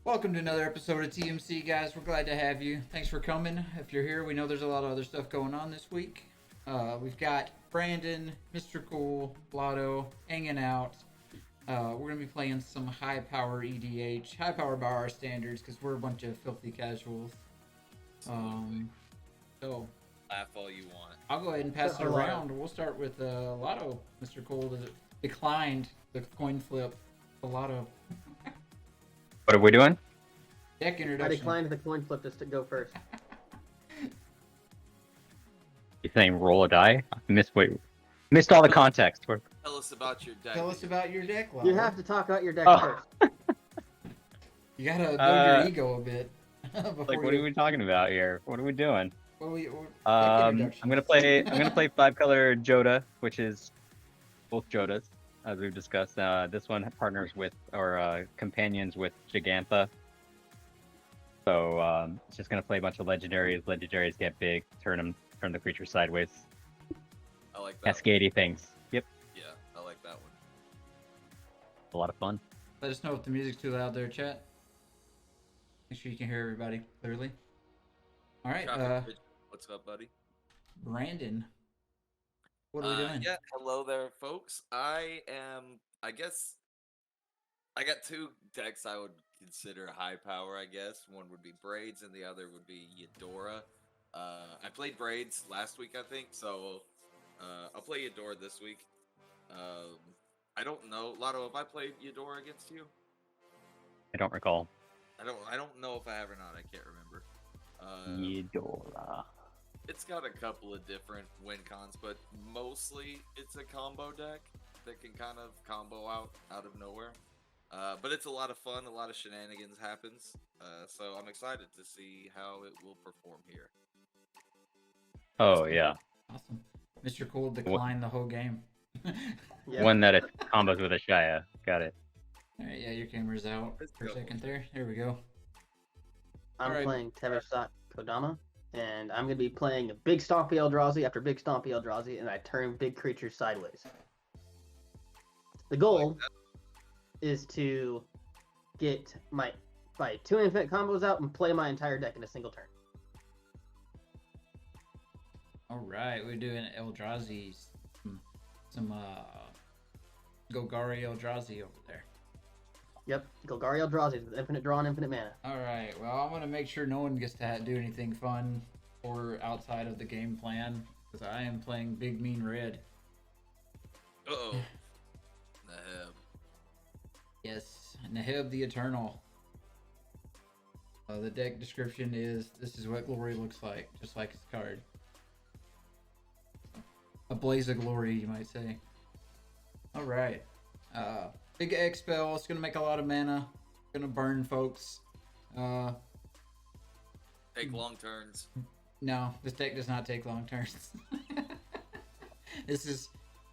Welcome to another episode of TMC, guys. We're glad to have you. Thanks for coming. If you're here, we know there's a lot of other stuff going on this week. We've got Brandon, Mr. Cool, Blotto hanging out. We're going to be playing some high power EDH, high power by our standards, because we're a bunch of filthy casuals. So Laugh all you want. I'll go ahead and pass it around. We'll start with Lotto. Mr. Cole declined the coin flip. Lotto. What are we doing? Deck I introduction. declined the coin flip to go first. You saying roll a die? Missed all the context. Tell us about your deck. Tell us about your deck, Lotto. You have to talk about your deck Oh. first. You gotta know your ego a bit. Like, what are we talking about here? What are we doing? Deck I'm introduction. gonna play 5-color Jodah, which is both Jodahs, as we've discussed. This one partners with or companions with Gigantha. So it's just gonna play a bunch of legendaries. Legendaries get big, turn the creature sideways. I like that. Cascadey things. Yep, Yeah, I like that one. a lot of fun. Let us know if the music's too loud there, chat. Make sure you can hear everybody clearly. All right, What's up, buddy? Brandon. What are we doing? Yeah, hello there, folks. I guess, I got two decks I would consider high power, I guess. One would be Braids, and the other would be Yedora. I played Braids last week, I think, so I'll play Yedora this week. I don't know, Lotto, have I played Yedora against you? I don't recall. I don't know if I have or not. I can't remember. Yedora. It's got a couple of different win cons, but mostly it's a combo deck that can kind of combo out of nowhere. But it's a lot of fun. A lot of shenanigans happens. So I'm excited to see how it will perform here. Oh yeah. Awesome. Mr. Cool declined the whole game. Yeah. One that it combos with a Shia. Got it. All right, yeah, your camera's out Let's for a go. second there. There we go. I'm Alright. playing Tevesh, Szat, Kodama, and I'm going to be playing a big Stompy Eldrazi after big Stompy Eldrazi, and I turn big creatures sideways. The goal is to get my 2 infinite combos out and play my entire deck in a single turn. All right, we're doing Eldrazi, some Golgari Eldrazi over there. Yep, Golgari Eldrazi with infinite draw and infinite mana. All right, well, I'm gonna make sure no one gets to do anything fun or outside of the game plan because I am playing Big Mean Red. Uh-oh. Neheb. Yes, Neheb the Eternal. The deck description is, this is what glory looks like, just like his card. A blaze of glory, you might say. Alright. Big X spell, it's gonna make a lot of mana. Gonna burn folks. Take long turns. No, this deck does not take long turns. This is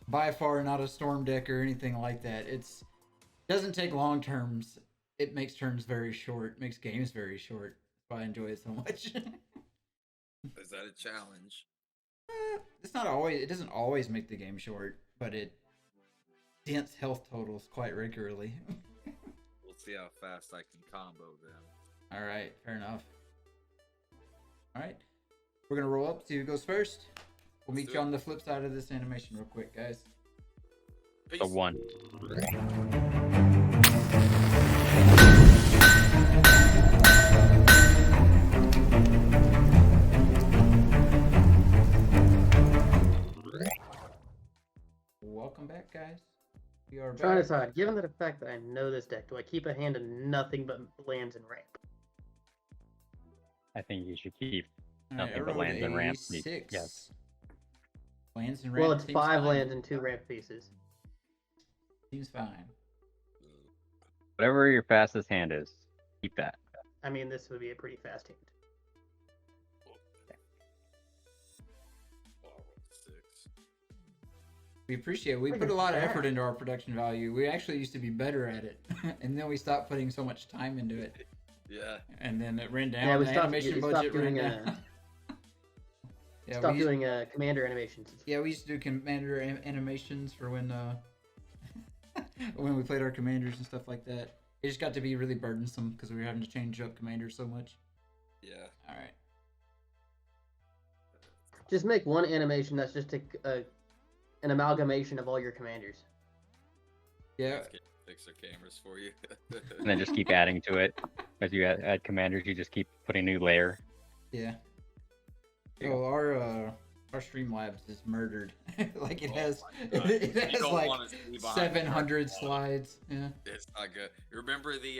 by far not a storm deck or anything like that. It doesn't take long terms. It makes turns very short. Makes games very short. That's why I enjoy it so much. Is that a challenge? It's not always. It doesn't always make the game short, but it dents health totals quite regularly. We'll see how fast I can combo them. All right, fair enough. All right, we're gonna roll up. See who goes first. We'll meet you on the flip side of this animation real quick, guys. Peace. A 1. Welcome back, guys. We are Trying to back. decide, given the fact that I know this deck, do I keep a hand of nothing but lands and ramp? I think you should keep All right, nothing I but rolled lands and a ramps. 6. Yes. Lands and ramps. Well, it's seems 5 fine. lands and 2 ramp pieces. Seems fine. Whatever your fastest hand is, keep that. I mean, this would be a pretty fast hand. Six. We appreciate it. We put a lot of effort into our production value. We actually used to be better at it, and then we stopped putting so much time into it, Yeah. and then it ran down. Yeah, we the stopped- animation we budget stopped ran doing, down. Yeah, Stop we used, doing commander animations. yeah, we used to do commander animations for when when we played our commanders and stuff like that. It just got to be really burdensome because we were having to change up commanders so much. Yeah. All right. Just make one animation that's just an amalgamation of all your commanders. Yeah. Let's fix their cameras for you. And then just keep adding to it. As you add commanders, you just keep putting a new layer. Yeah. There you So our Streamlabs is murdered. Like it Oh has my God. it You has don't like wanna see behind the 700 curtain. slides. Yeah. It's not good. You remember the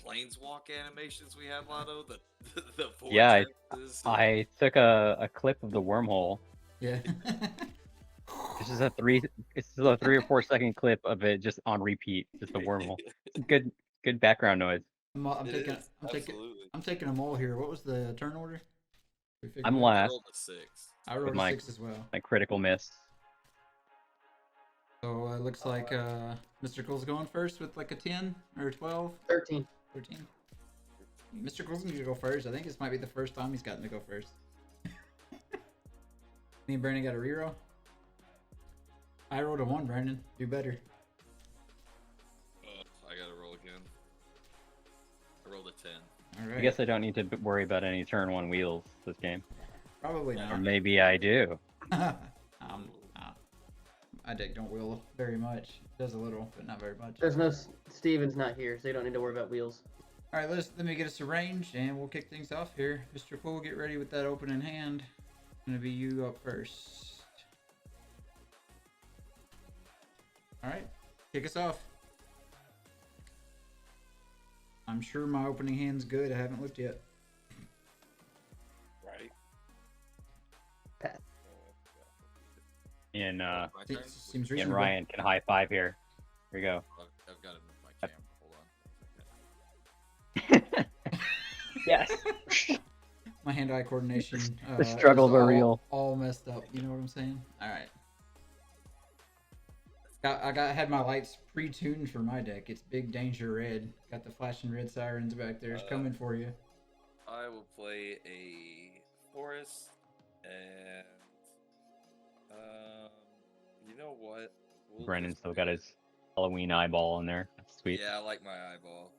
planeswalk animations we had, Lotto? The Yeah, vortexes? I took a clip of the wormhole. Yeah. This is a 3 or 4 second clip of it just on repeat, just the wormhole. Good background noise. I'm It taking is, absolutely. I'm taking them all here. What was the turn order? We figured I'm out? last. I rolled a 6. I rolled a my- 6 as well. My critical miss. So it looks like Mr. Cole's going first with like a 10 or 12, 13. 13. Mr. Cole's going to go first. I think this might be the first time he's gotten to go first. Me and Brandon got a reroll. I rolled a 1, Brandon. Do better. I gotta roll again. I rolled a 10. All right. I guess I don't need to worry about any turn 1 wheels this game. Probably Or not. maybe I do. My deck don't wheel very much. It does a little, but not very much. There's no Steven's not here, so you don't need to worry about wheels. All right, let me get us arranged, and we'll kick things off here. Mr. Cole, get ready with that opening hand. Gonna be you up first. All right, kick us off. I'm sure my opening hand's good. I haven't looked yet. Right? Pass. And My turn? Seems and reasonable. Ryan can high five here. Here we go. I've got to move my camera. Hold on. Yes. My hand-eye coordination. The struggles is are all- real. All messed up. You know what I'm saying? All right. Had my lights pre-tuned for my deck. It's Big Danger Red. Got the flashing red sirens back there. It's coming for you. I will play a forest, and you know what? Brendan just still do got it. his Halloween eyeball in there. That's sweet. Yeah, I like my eyeball.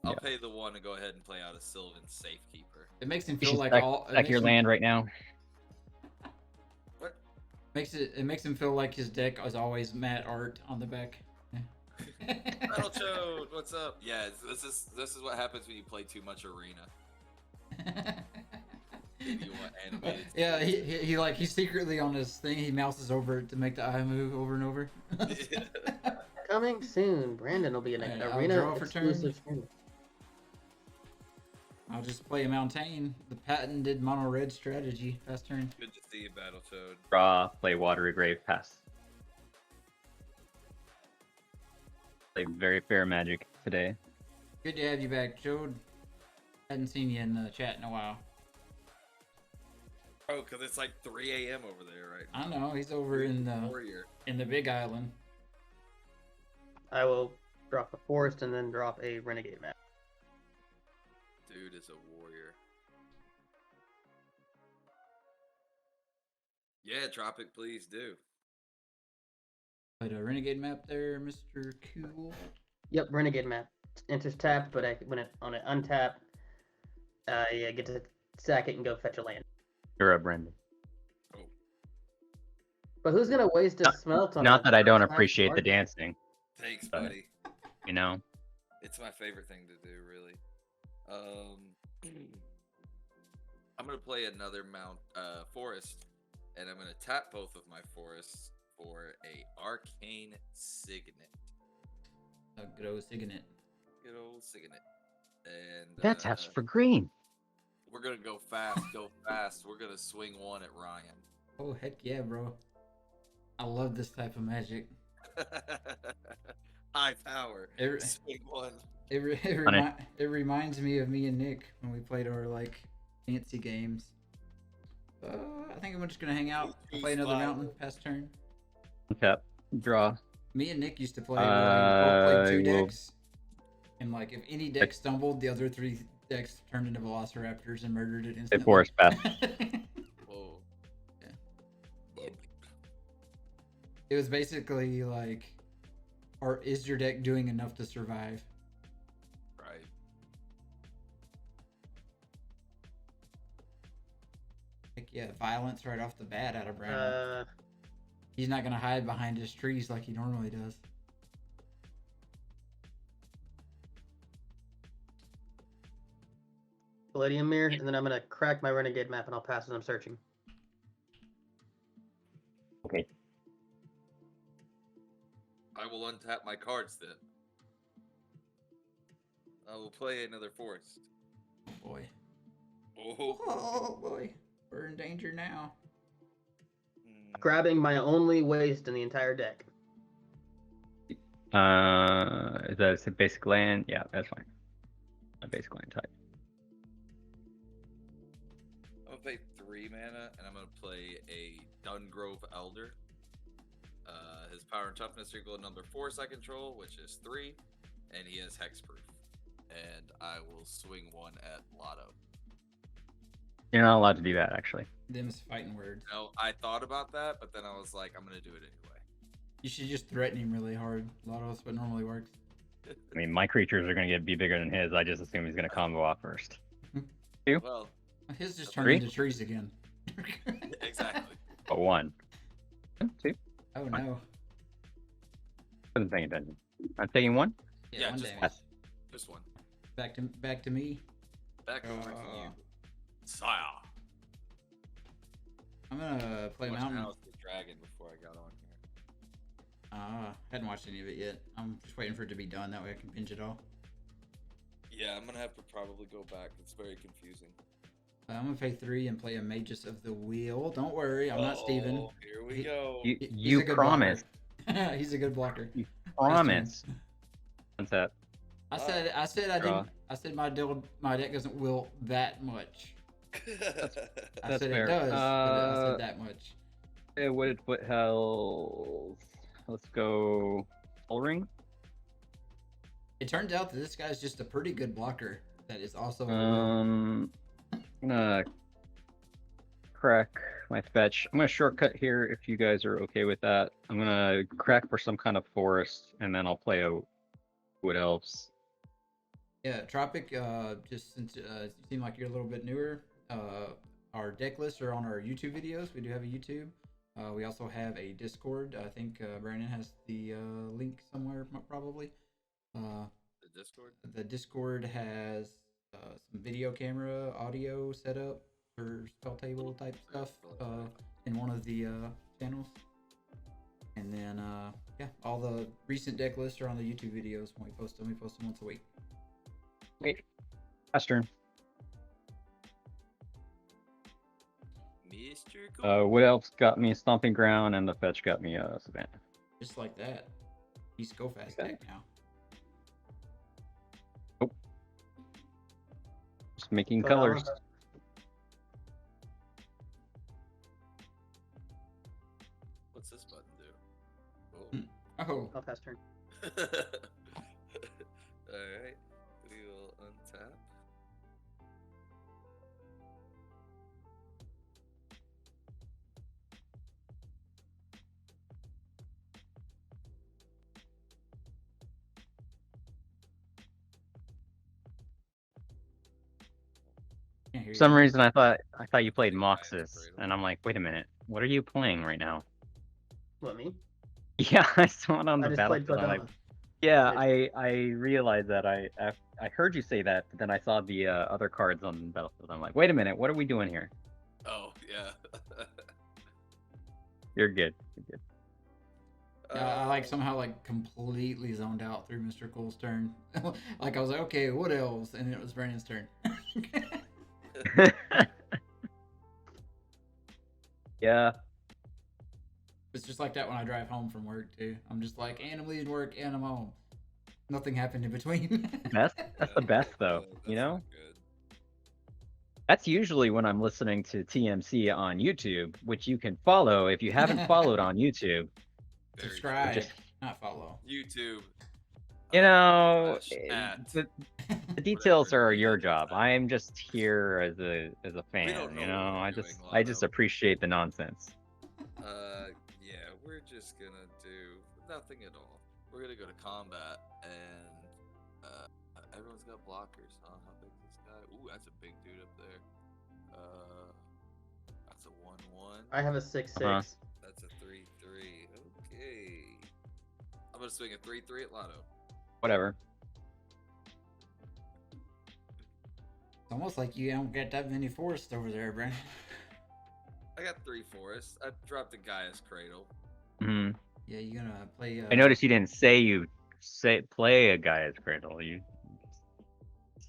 I'll Yeah. pay the 1 and go ahead and play out a Sylvan Safekeeper. It makes him You feel should like stack, all. It stack makes your him- land right now. What? It makes him feel like his deck is always matte art on the back. Battle Chode, what's up? Yeah, this is what happens when you play too much Arena. If you want animated. Yeah, he's secretly on his thing. He mouses over it to make the eye move over and over. Coming soon. Brandon will be an Alright, I'll arena draw for turn. exclusive stream. I'll just play a Mountain. The patented mono red strategy. Fast turn. Good to see you, Battle Toad. Draw, play Watery Grave, pass. Play very fair Magic today. Good to have you back, Joe. Hadn't seen you in the chat in a while. Oh, because it's like 3 a.m. over there, right? I know he's over in Warrior. the Big Island. I will drop a forest and then drop a renegade map. Dude is a warrior. Yeah, drop it, please do. Put a renegade map there, Mr. Cool. Yep, renegade map. Enters tapped, but when it untap, I get to sack it and go fetch a land. You're up, Brendan. But who's gonna waste a smelt on? Not a that I don't first appreciate the card? dancing, Thanks, But- buddy. you know? It's my favorite thing to do, really. I'm gonna play another forest, and I'm gonna tap both of my forests for a arcane signet. A good old Signet. Good old signet. And That taps for green. we're gonna go fast, go fast. We're gonna swing 1 at Ryan. Oh heck yeah, bro. I love this type of magic. High power. It, Swing 1. it reminds me of me and Nick when we played our like fancy games. I think I'm just gonna hang out, play another mountain, pass turn. Tap, draw. Me and Nick used to play. We both played 2 well- decks, and like if any deck stumbled, the other 3 decks turned into Velociraptors and murdered it Say instantly. forest pass. Whoa. Yeah. It was basically like, or is your deck doing enough to survive? Yeah, violence right off the bat out of Brandon. Uh, He's not gonna hide behind his trees like he normally does. Palladium Mirror, and then I'm gonna crack my renegade map and I'll pass as I'm searching. Okay. I will untap my cards then. I will play another forest. Oh boy. Oh, Oh boy. We're in danger now. Grabbing my only waste in the entire deck. Is that a basic land? Yeah, that's fine. A basic land type. I'm gonna pay 3 mana, and I'm gonna play a Dungrove Elder. His power and toughness are equal to number 4 I control, which is 3, and he has hexproof. And I will swing 1 at Lotto. You're not allowed to do that, actually. Them's fighting words. No, I thought about that, but then I was like, I'm gonna do it anyway. You should just threaten him really hard. A lot of us what normally works. I mean, my creatures are going to be bigger than his. I just assume he's going to combo off first. Well, His just turned 3? into trees again. exactly. But 1. 2. Oh no. Wasn't paying attention. I'm taking 1. Yeah, one just damage. one. Just 1. Back to me. Back over to you. Uh, Sire. I'm gonna play Watching Mountain. House of the Dragon before I got on here. Hadn't watched any of it yet. I'm just waiting for it to be done. That way I can binge it all. Yeah, I'm gonna have to probably go back. It's very confusing. I'm gonna pay 3 and play a Magus of the Wheel. Don't worry, I'm not Steven. Here we He- go. You, He's you a good promised. blocker. He's a good blocker. Promise. What's that? I said I Draw. didn't. I said my deck doesn't will that much. I That's said fair. it does, but I said that much. What hell? Let's go. Soul Ring? It turns out that this guy's just a pretty good blocker. That is also. I'm gonna crack my fetch. I'm gonna shortcut here if you guys are okay with that. I'm gonna crack for some kind of forest, and then I'll play a Wood Elves. Yeah, Tropic. Just since you seem like you're a little bit newer, our deck lists are on our YouTube videos. We do have a YouTube. We also have a Discord. I think Brandon has the link somewhere, probably. The Discord? The Discord has some video camera, audio setup for spell table type stuff in one of the channels. And then, yeah, all the recent deck lists are on the YouTube videos when we post them. We post them once a week. Wait, last turn. Mr. Wood Elves got me Stomping Ground, and the fetch got me Savannah. Just like that. He's go fast Okay. deck now. Just making Kodama. colors. What's this button do? Oh, I'll pass turn. Oh. Alright. We will untap. can't hear For some you. reason, I thought you played Yeah, Moxus, it's and I'm like, wait a minute, what are you playing right now? What, me? Yeah, I saw it on I the just played battlefield. I'm like, Kodama. yeah, It's- I realized that I heard you say that, but then I saw the other cards on the battlefield. I'm like, wait a minute, what are we doing here? Oh, yeah. You're good. You're good. I like somehow like completely zoned out through Mr. Cole's turn. Like I was like, okay, what else? And it was Brandon's turn. Yeah. It's just like that when I drive home from work too. I'm just like, and I'm leaving work and I'm home. Nothing happened in between. That's the best though. You know, Not good. that's usually when I'm listening to TMC on YouTube, which you can follow if you haven't followed on YouTube. Very Subscribe, Just- not follow. YouTube. You know, slash at. the details Whatever are you your guys job. say. I am just here as a fan. don't know You what know, we're I doing, I just Lotto. appreciate the nonsense. Yeah, we're just gonna do nothing at all. We're gonna go to combat, and everyone's got blockers. Huh? How big is this guy? Ooh, that's a big dude up there. That's a 1-1. I have a 6/6. Uh-huh. That's a 3-3. Okay. I'm gonna swing a 3-3 at Lotto. Whatever. It's almost like you don't get that many forests over there, Brandon. I got 3 forests. I dropped a Gaia's Cradle. Hmm. Yeah, you gonna play. I noticed you didn't say play a Gaia's Cradle. You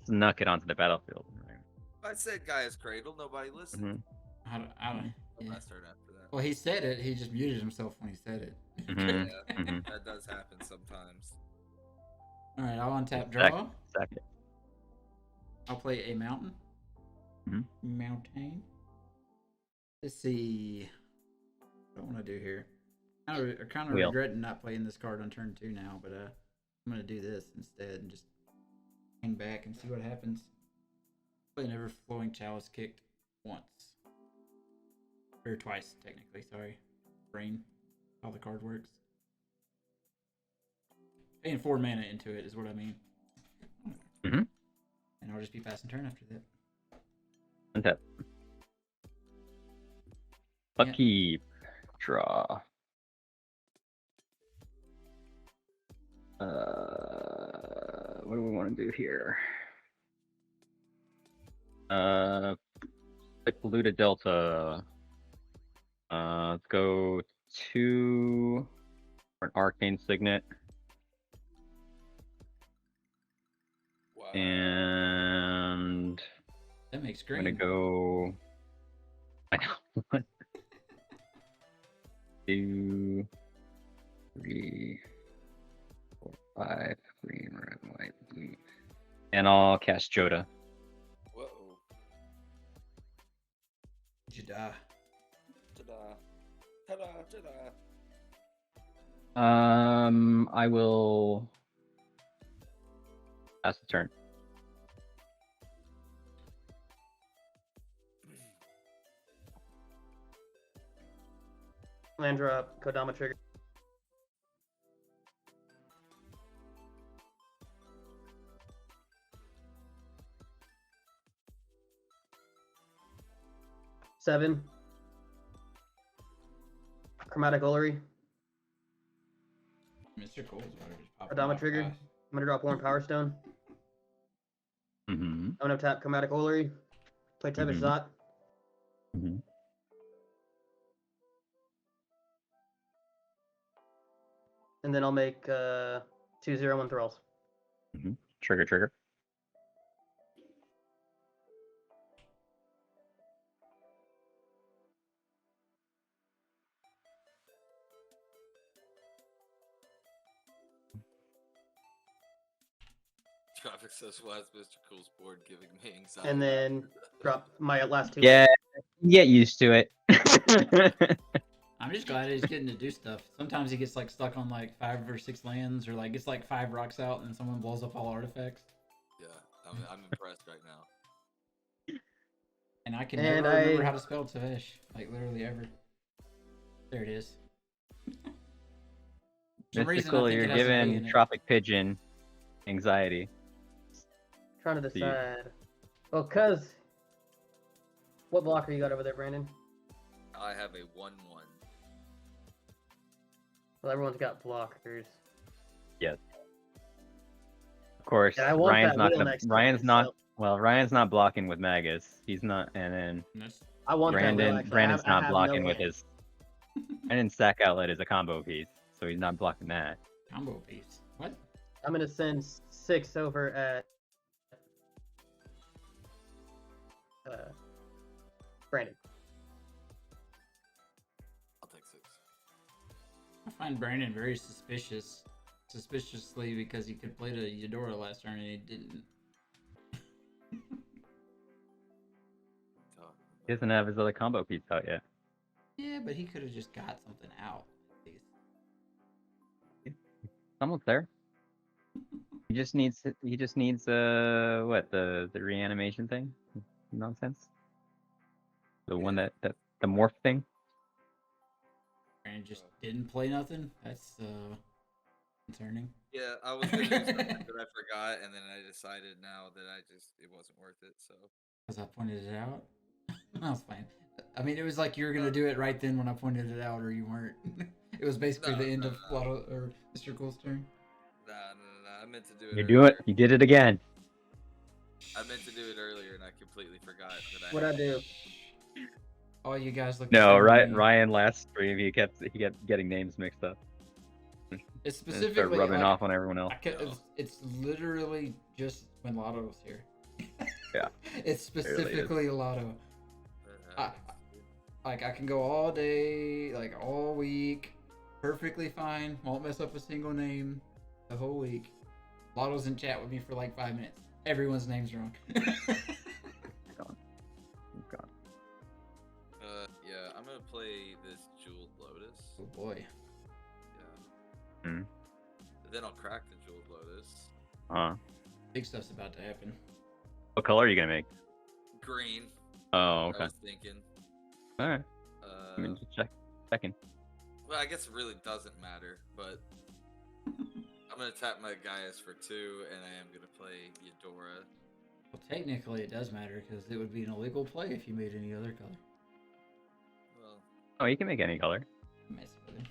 snuck it onto the battlefield. Right? I said Gaia's Cradle. Nobody listened. I don't. Yeah. Last turn after that. Well, he said it. He just muted himself when he said it. Mhm, Yeah, mhm. that does happen sometimes. All right, I'll untap draw. Second. I'll play a mountain. Mhm. Mountain. Let's see. What do I want to do here? I kind of Wheel. regretting not playing this card on turn 2 now, but I'm gonna do this instead and just hang back and see what happens. Play an Everflowing Chalice kicked once. Or twice, technically, sorry. Brain. How the card works. Paying 4 mana into it is what I mean. Mhm. And I'll just be passing turn after that. Untap. Upkeep. Draw. What do we want to do here? Like Polluted Delta. Let's go 2 for an Arcane Signet. Wow. And That makes I'm green. gonna go. I know. 2, 3, 4, 5. Green, red, white, blue. And I'll cast Jodah. Whoa. Jodah. Ta-da. Ta-da. Ta-da. I will pass the turn. Land drop, Kodama trigger. Seven. Chromatic Ullery. Mr. Cole's water just popped. Kodama trigger. I'm gonna drop one Power Stone. Mm-hmm. I'm gonna tap Chromatic Ullery. Play Tevesh Mhm. Szat. Mm-hmm. And then I'll make 2/0 enthralls. Mm-hmm. Trigger. Traffic says, why is Mr. Cool's board giving me anxiety? And then drop my last 2. Yeah, get used to it. I'm just glad he's getting to do stuff. Sometimes he gets like stuck on like 5 or 6 lands, or like gets like 5 rocks out, and then someone blows up all artifacts. Yeah, I'm impressed right now. And I can And never remember how to spell Tevesh, like literally ever. There it is. For some reason, I Mystical, think you're it has an A in giving it. Tropic Pigeon anxiety. Trying to So you- decide. Well, cause what blocker you got over there, Brandon? I have a 1-1. Well, everyone's got blockers. Yes. Of course, And I want Ryan's that not wheel gonna. next Ryan's turn, not. so- Well, Ryan's not blocking with Magus. He's not, and then And that's- I want that wheel, Brandon's actually. I not have no blocking with hand. his. Brandon's sack outlet is a combo piece, so he's not blocking that. combo piece. What? I'm gonna send 6 over at Brandon. I'll take 6. I find Brandon very suspiciously because he could play to Yedora last turn and he didn't. He doesn't have his other combo piece out yet. Yeah, but he could have just got something out. At least. Almost there. He just needs. What, the reanimation thing? Nonsense. The one that the morph thing. Brandon just didn't play nothing. That's concerning. Yeah, I was gonna do something that I forgot, and then I decided now that it wasn't worth it. So Because I pointed it out. That was fine. I mean, it was like you were gonna do it right then when I pointed it out, or you weren't. It was basically the end of Lotto or Mr. Cool's turn. Nah. I meant to do it. You do it. You did it again. I meant to do it earlier, and I completely forgot that I. What'd I do? All you guys look. No, the same to me. Ryan last stream he kept getting names mixed up. It's And specifically start rubbing like, off on everyone else. it's literally just when Lotto was here. Yeah. It's specifically Lotto. Like I can go all day, like all week, perfectly fine. Won't mess up a single name the whole week. Lotto's in chat with me for like 5 minutes. Everyone's name's wrong. Gone. Yeah, I'm gonna play this Jeweled Lotus. Oh boy. Yeah. Hmm. Then I'll crack the Jeweled Lotus. Big stuff's about to happen. What color are you gonna make? Green. Oh, I okay. was thinking. All right. I mean, just checking. Well, I guess it really doesn't matter, but I'm gonna tap my Gaius for 2, and I am gonna play Yedora. Well, technically it does matter because it would be an illegal play if you made any other color. Well, Oh, you can make any color. Mess with it.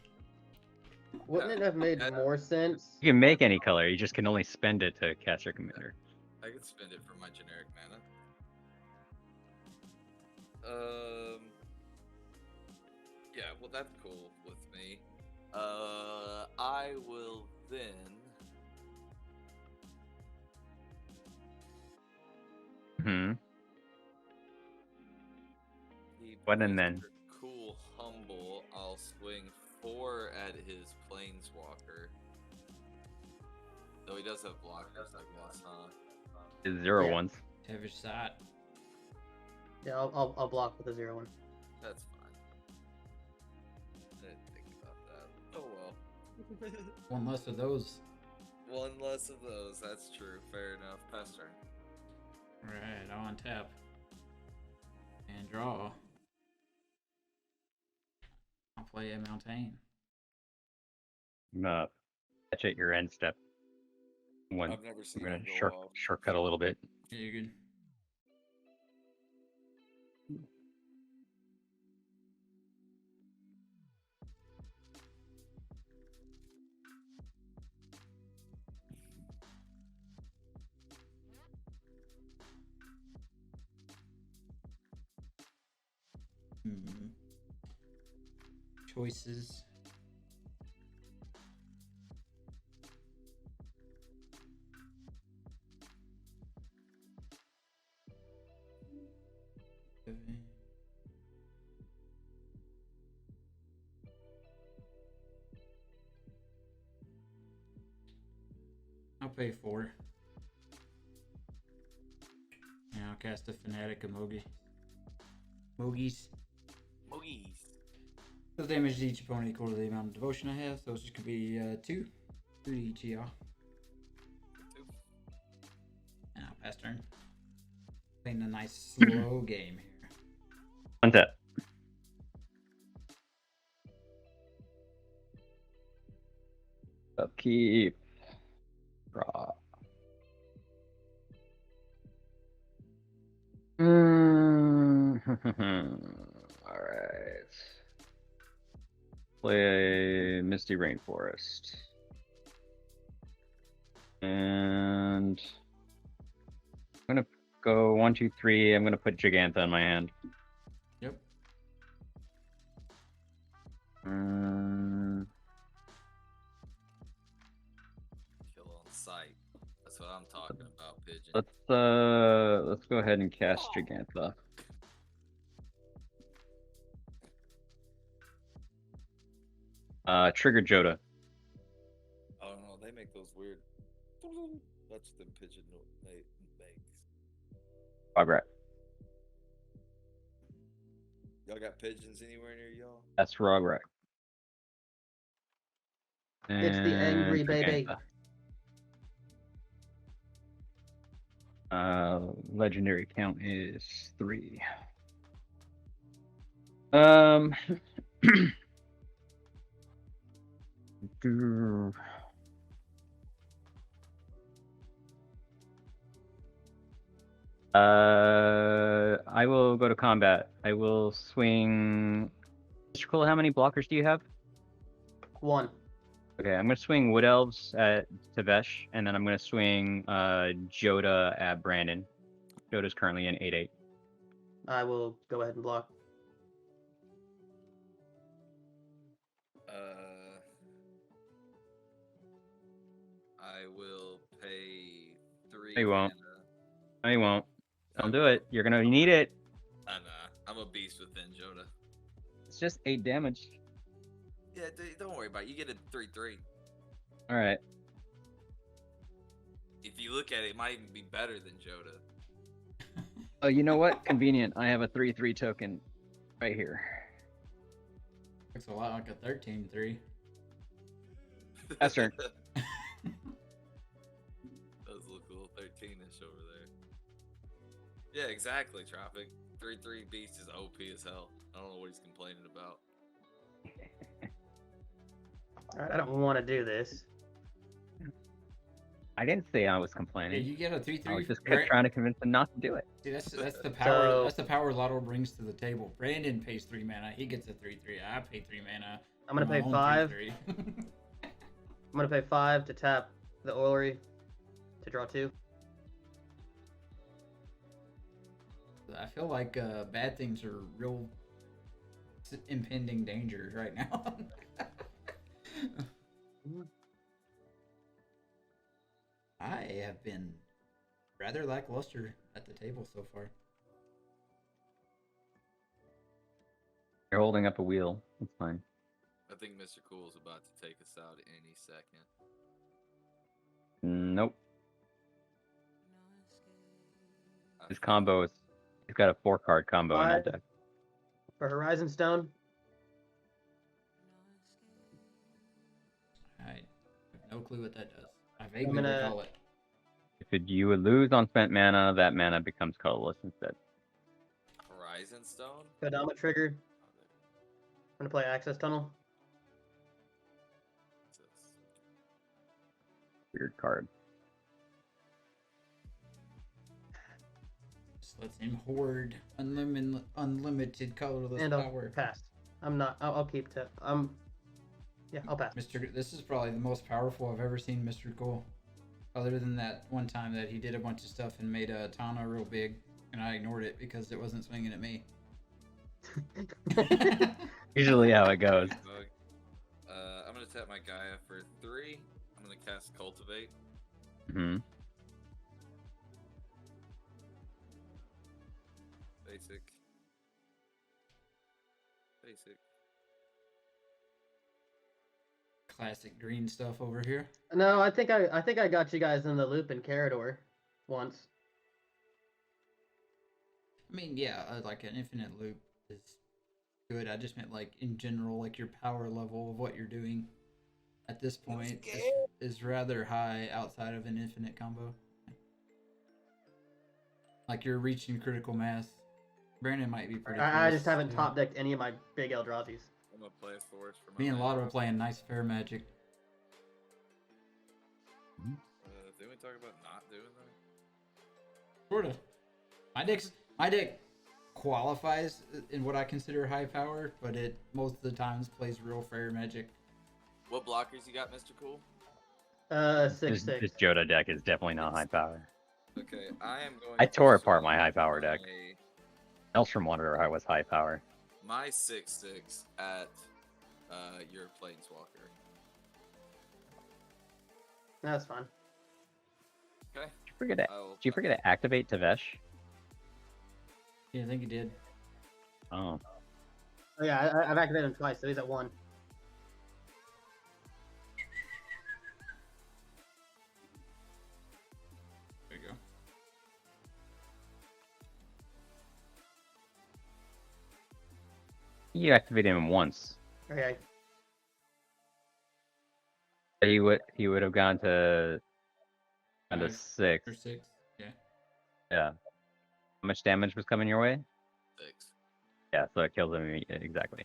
Wouldn't it have made more sense? You can make any color. You just can only spend it to cast your commander. I can spend it for my generic mana. Yeah, well that's cool with me. I will then. Hmm. Keep What and then? Mr. Cool humble. I'll swing 4 at his planeswalker. Though he does have blockers, I guess, huh? It's 0 Yeah. ones. Tevesh Szat. Yeah, I'll block with a 0-1. That's fine. I didn't think about that. Oh well. One less of those. One less of those. That's true. Fair enough. Pass turn. Alright, I'll untap. And draw. I'll play a mountain. I'm gonna catch at your end step. One. I've never I'm seen gonna him go off. shortcut a little bit. Yeah, you're good. Choices. I'll pay 4. And I'll cast a Fanatic Emogi. Mogies. Mogies. The damage to each opponent equal to the amount of devotion I have, so it's just gonna be 2. 2 to each of y'all. 2. And I'll pass turn. Playing a nice slow game here. Untap. Upkeep. Draw. Alright. Play Misty Rainforest. And I'm gonna go 1, 2, 3. I'm gonna put Gigantha in my hand. Yep. Kill on sight. That's what I'm talking about, Pigeon. Let's go ahead and cast Gigantha. Trigger Jodah. Oh no, they make those weird. That's the pigeon makes. Progress. Y'all got pigeons anywhere near y'all? That's Rograk. It's the angry And baby. Legendary count is 3. I will go to combat. I will swing. Mr. Cole, how many blockers do you have? 1. Okay, I'm gonna swing Wood Elves at Tevesh, and then I'm gonna swing Jodah at Brandon. Jodah's currently in 8/8. I will go ahead and block. I will pay 3. No, you won't. mana. No, you won't. I Don't do will. it. You're gonna need it. I'm a beast within Jodah. It's just 8 damage. Yeah, don't worry about it. You get a 3/3. All right. If you look at it, it might even be better than Jodah. Oh, you know what? Convenient. I have a 3/3 token right here. Looks a lot like a 13-3. That's turn. Does look a little 13ish over there. Yeah, exactly, Tropic. 3/3 beast is OP as hell. I don't know what he's complaining about. Alright, I don't want to do this. I didn't say I was Yeah, complaining. you get a I was 3-3. just trying to convince him not to do it. See, that's the power. So- That's the power Lotto brings to the table. Brandon pays 3 mana. He gets a 3/3. I pay 3 mana. I'm gonna my pay own 5. 3/3. I'm gonna pay 5 to tap the orrery to draw 2. I feel like bad things are real impending dangers right now. I have been rather lackluster at the table so far. You're holding up a wheel. That's fine. I think Mr. Cool's about to take us out any second. Nope. I His feel- combo is. He's got a 4-card combo in that deck. For Horizon Stone, I have no clue what that does. I vaguely gonna- recall it. You would lose on spent mana, that mana becomes colorless instead. Horizon Stone? Kodama trigger. Oh, there I'm gonna play Access Tunnel. it is. Weird card. Just lets him hoard unlimited colorless And I'll power. pass. I'm not. I'll keep tip. Yeah, I'll pass. This is probably the most powerful I've ever seen Mr. Cole. Other than that one time that he did a bunch of stuff and made Tana real big, and I ignored it because it wasn't swinging at me. Usually how it goes. Bug. I'm gonna tap my Gaia for 3. I'm gonna cast Cultivate. Hmm. Basic. Basic. Classic green stuff over here. No, I think I got you guys in the loop in Carador once. I mean, yeah, like an infinite loop is good. I just meant like in general, like your power level of what you're doing at this point is rather high outside of an infinite combo. Like you're reaching critical mass. Brandon might be pretty. I close, just haven't too. top decked any of my big Eldrazi's. I'm gonna play a forest for my Me and mana. Lotto playing nice fair magic. Didn't we talk about not doing that? Sorta. My deck qualifies in what I consider high power, but it most of the times plays real fair magic. What blockers you got, Mr. Cool? 6/6. This Jodah deck is definitely not high power. Okay, I am going. I to tore apart swing my high power deck. Elstrom Wanderer was high power. My 6/6 at your Planeswalker. That's fine. Okay. Did you forget to activate Tevesh? Yeah, I think he did. Oh. Oh yeah, I've activated him twice, so he's at 1. There you go. You activated him once. Okay. He would have gone to 5 6. or 6. Yeah. Yeah. How much damage was coming your way? 6. Yeah, so it kills him exactly.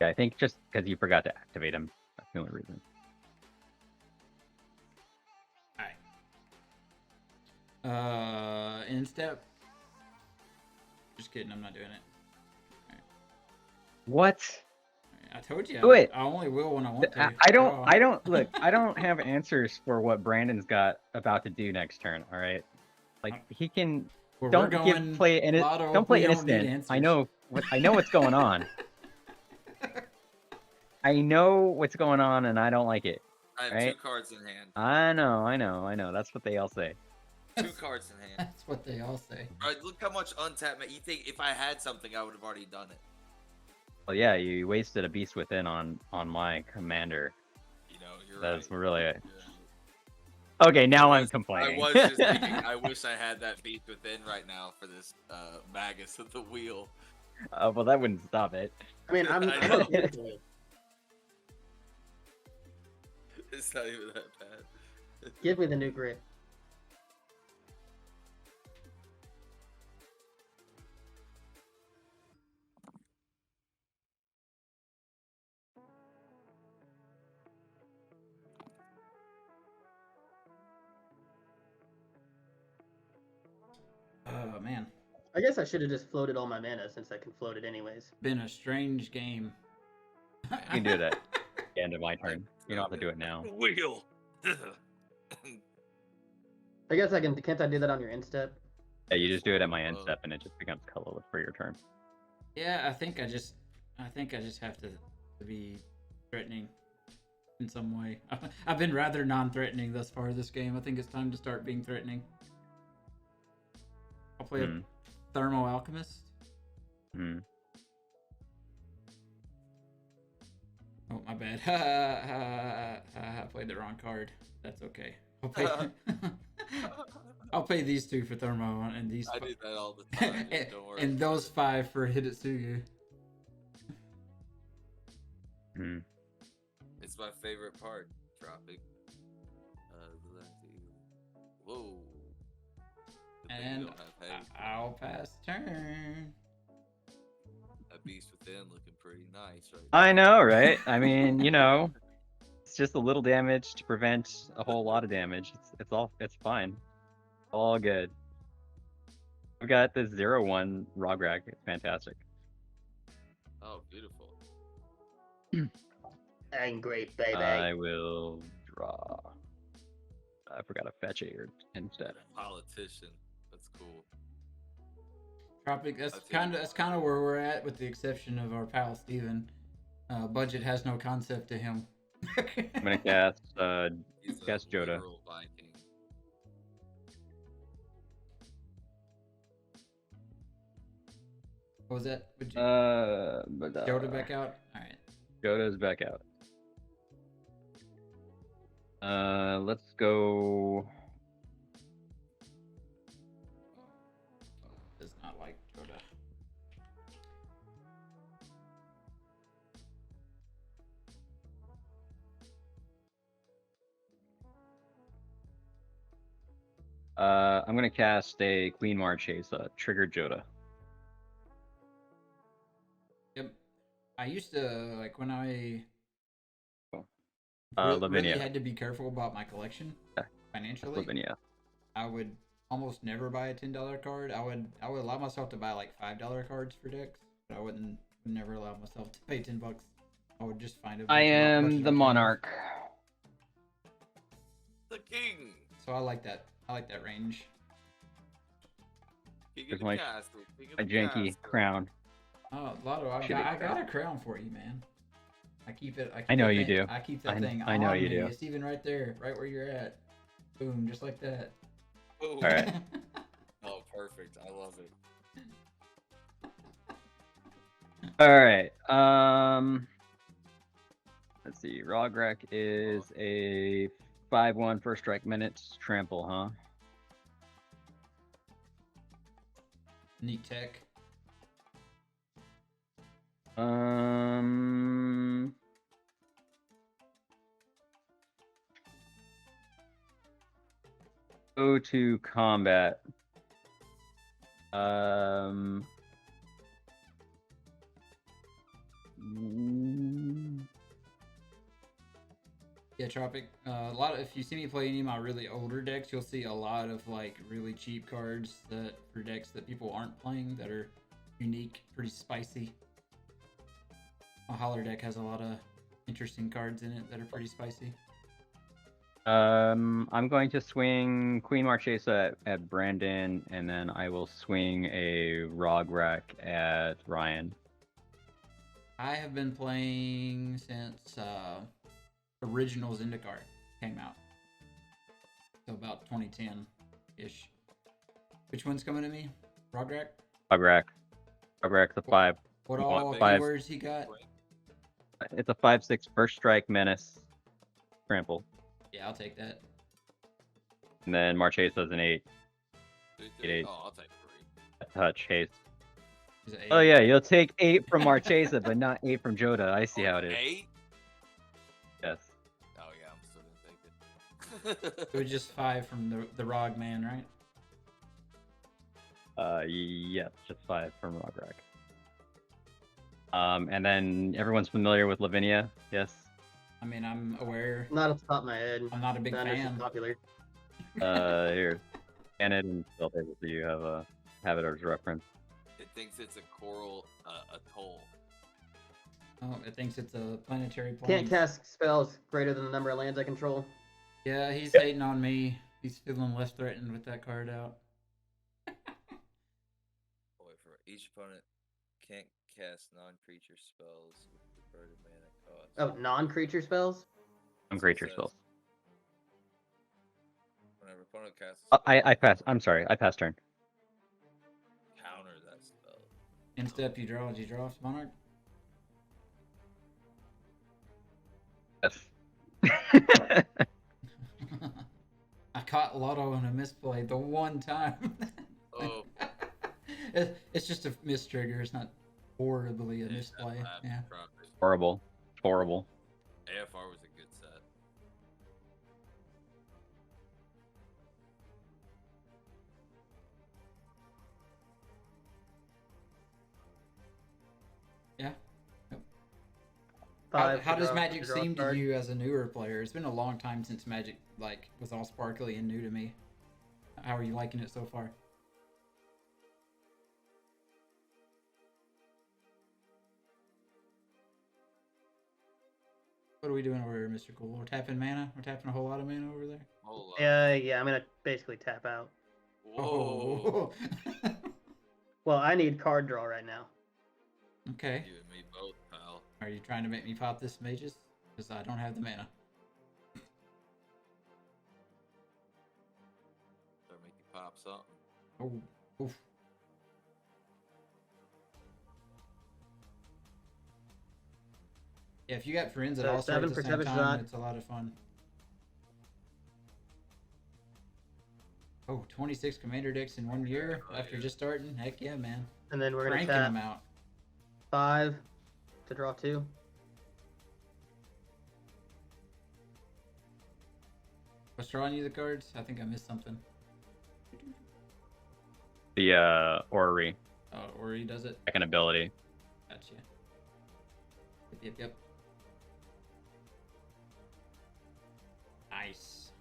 Yeah, I think just because you forgot to activate him. That's the only reason. Alright. In step. Just kidding. I'm not doing it. What? I told you. Do it. I only will when I want to. I don't. Draw. I don't look. I don't have answers for what Brandon's got about to do next turn. All right, like he can. Where Don't we're give going, play and Lotto, don't play we don't need innocent. I answers. know what I know what's going on. I know what's going on, and I don't like it. I have Right? 2 cards in hand. I know. That's what they all say. 2 cards in hand. That's what they all say. Right, look how much untapped. You think if I had something, I would have already done it. Well, yeah, you wasted a Beast Within on my commander. You know, you're That's right. really it. Yeah. Okay, now I'm I complaining. was just thinking, I wish I had that Beast Within right now for this Magus of the Wheel. Well, that wouldn't stop it. I mean, I'm I know. okay with it. It's not even that bad. Give me the new grid. Oh man, I guess I should have just floated all my mana since I can float it anyways. been a strange game. You can do that. The end of my turn. You don't have to do it now. Wheel. I guess I can. Can't I do that on your end step? Yeah, you just do it at my end step, and it just becomes colorless for your turn. Yeah, I think I just have to be threatening in some way. I've been rather non-threatening thus far this game. I think it's time to start being threatening. I'll play a Thermo Alchemist. Hmm. Oh, my bad. I played the wrong card. That's okay. I'll pay these 2 for Thermo and these. I do that all the time. and, Don't worry. and those 5 for Hidetsugu. Hmm. It's my favorite part. Dropping. Whoa. Good thing you And don't have hay. I'll pass turn. That Beast Within looking pretty nice right I know, right? I mean, it's just a little damage to prevent a whole lot of damage. It's fine. All good. We got this 0/1 Rograk. It's fantastic. Oh, beautiful. Angry baby. I will draw. I forgot to fetch it here instead. Politician. That's cool. Tropic. That's I kind think- of where we're at, with the exception of our pal Steven. Budget has no concept to him. I'm gonna cast He's a Cast Jodah. literal Viking. What was that? Would you but Jodah back out? All right. Jodah's back out. Let's go. Does not like Jodah. I'm gonna cast a Queen March Haste, trigger Jodah. Yep. I used to like when I really Lavinia. had to be careful about my collection Yeah. financially. Lavinia. I would almost never buy a $10 card. I would allow myself to buy like $5 cards for decks, but I would never allow myself to pay $10. I would just find a I bunch of am cards. the monarch. The king. So I like that. I like that range. King Here's of my- the castle. King of My the janky castle. crown. Oh, Lotto, I Shitty got a crown for you, man. I keep it. I know that you thing- do. I keep that I- thing. I know on you me. do. It's even right there, right where you're at. Boom, just like that. Ooh. Alright. Oh, perfect. I love it. All right. Let's see. Rograk is a 5/1 first strike minutes trample, huh? Neat tech. Go to combat. Mm, Yeah, Tropic. A lot of, if you see me play any of my really older decks, you'll see a lot of like really cheap cards that for decks that people aren't playing that are unique, pretty spicy. My Holler deck has a lot of interesting cards in it that are pretty spicy. I'm going to swing Queen Marchesa at Brandon, and then I will swing a Rograk at Ryan. I have been playing since original Zendikar came out. So about 2010-ish. Which one's coming to me? Rograk? Rograk. Rograk's a 5. What all Five. keywords he got? It's a 5/6 first strike, menace, trample. Yeah, I'll take that. And then Marchesa's an 8. 8. Oh, I'll take 3. Touch, haste. He's an Oh eight. yeah, you'll take 8 from Marchesa, but not 8 from Jodah. I see how it is. 8? Yes. Oh yeah, I'm still gonna take it. It was just 5 from the Rog man, right? Yes, just 5 from Rograk. And then everyone's familiar with Lavinia, yes? I mean, I'm aware. Not off the top of my head. I'm not a big Banner's fan. popular. Here. Scan it and still table so you have it as reference. It thinks it's a coral atoll. Oh, it thinks it's a planetary plane. Can't cast spells greater than the number of lands I control. Yeah, he's hating on me. He's feeling less threatened with that card out. Boy, for each opponent can't cast non-creature spells with converted mana cost. Oh, non-creature spells? Some creature says. spells. Whenever opponent casts a spell, I passed. I'm sorry, I passed turn. counter that spell. In step, you draw. Did you draw, Monarch? Yes. I caught Lotto in a misplay the one time. Oh, It's just a mistrigger. It's not horribly a misplay. Yeah. Horrible. Horrible. AFR was a good set. Yeah. Five How to does draw- Magic to draw a seem to card. you as a newer player? It's been a long time since Magic was all sparkly and new to me. How are you liking it so far? What are we doing over here, Mr. Cool? We're tapping mana? We're tapping a whole lot of mana over there? Whole lot. Yeah, I'm gonna basically tap out. Whoa. Oh. Well, I need card draw right now. Okay. You and me both, pal. Are you trying to make me pop this Magus? Because I don't have the mana. Better make you pop something. Oh. Oof. Yeah, if you got friends that So all start 7 at the for same Tevesh time, Szat. it's a lot of fun. Oh, 26 commander decks in 1 year Oh, after yeah. just starting? Heck yeah, man. And then we're gonna Cranking tap them out. 5 to draw 2. What's drawing you the cards? I think I missed something. The Orrery, Oh, or he does it. second ability. Gotcha. Yep. Nice.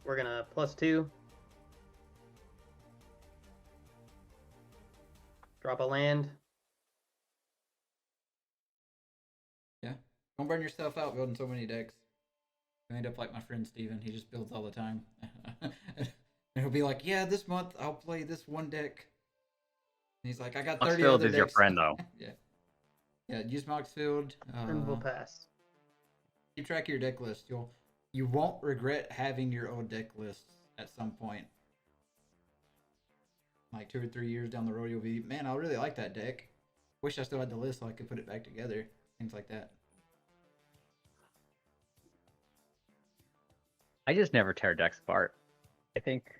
We're gonna +2. Drop a land. Yeah. Don't burn yourself out building so many decks. You end up like my friend Steven. He just builds all the time. And he'll be like, yeah, this month I'll play this one deck. And he's like, I got 30 Oxfield other is your decks. friend, though. Yeah. Yeah, use Moxfield. And we'll pass. Keep track of your deck list. You won't regret having your old deck lists at some point. Like 2 or 3 years down the road, you'll be, man, I really like that deck. Wish I still had the list so I could put it back together. Things like that. I just never tear decks apart. I think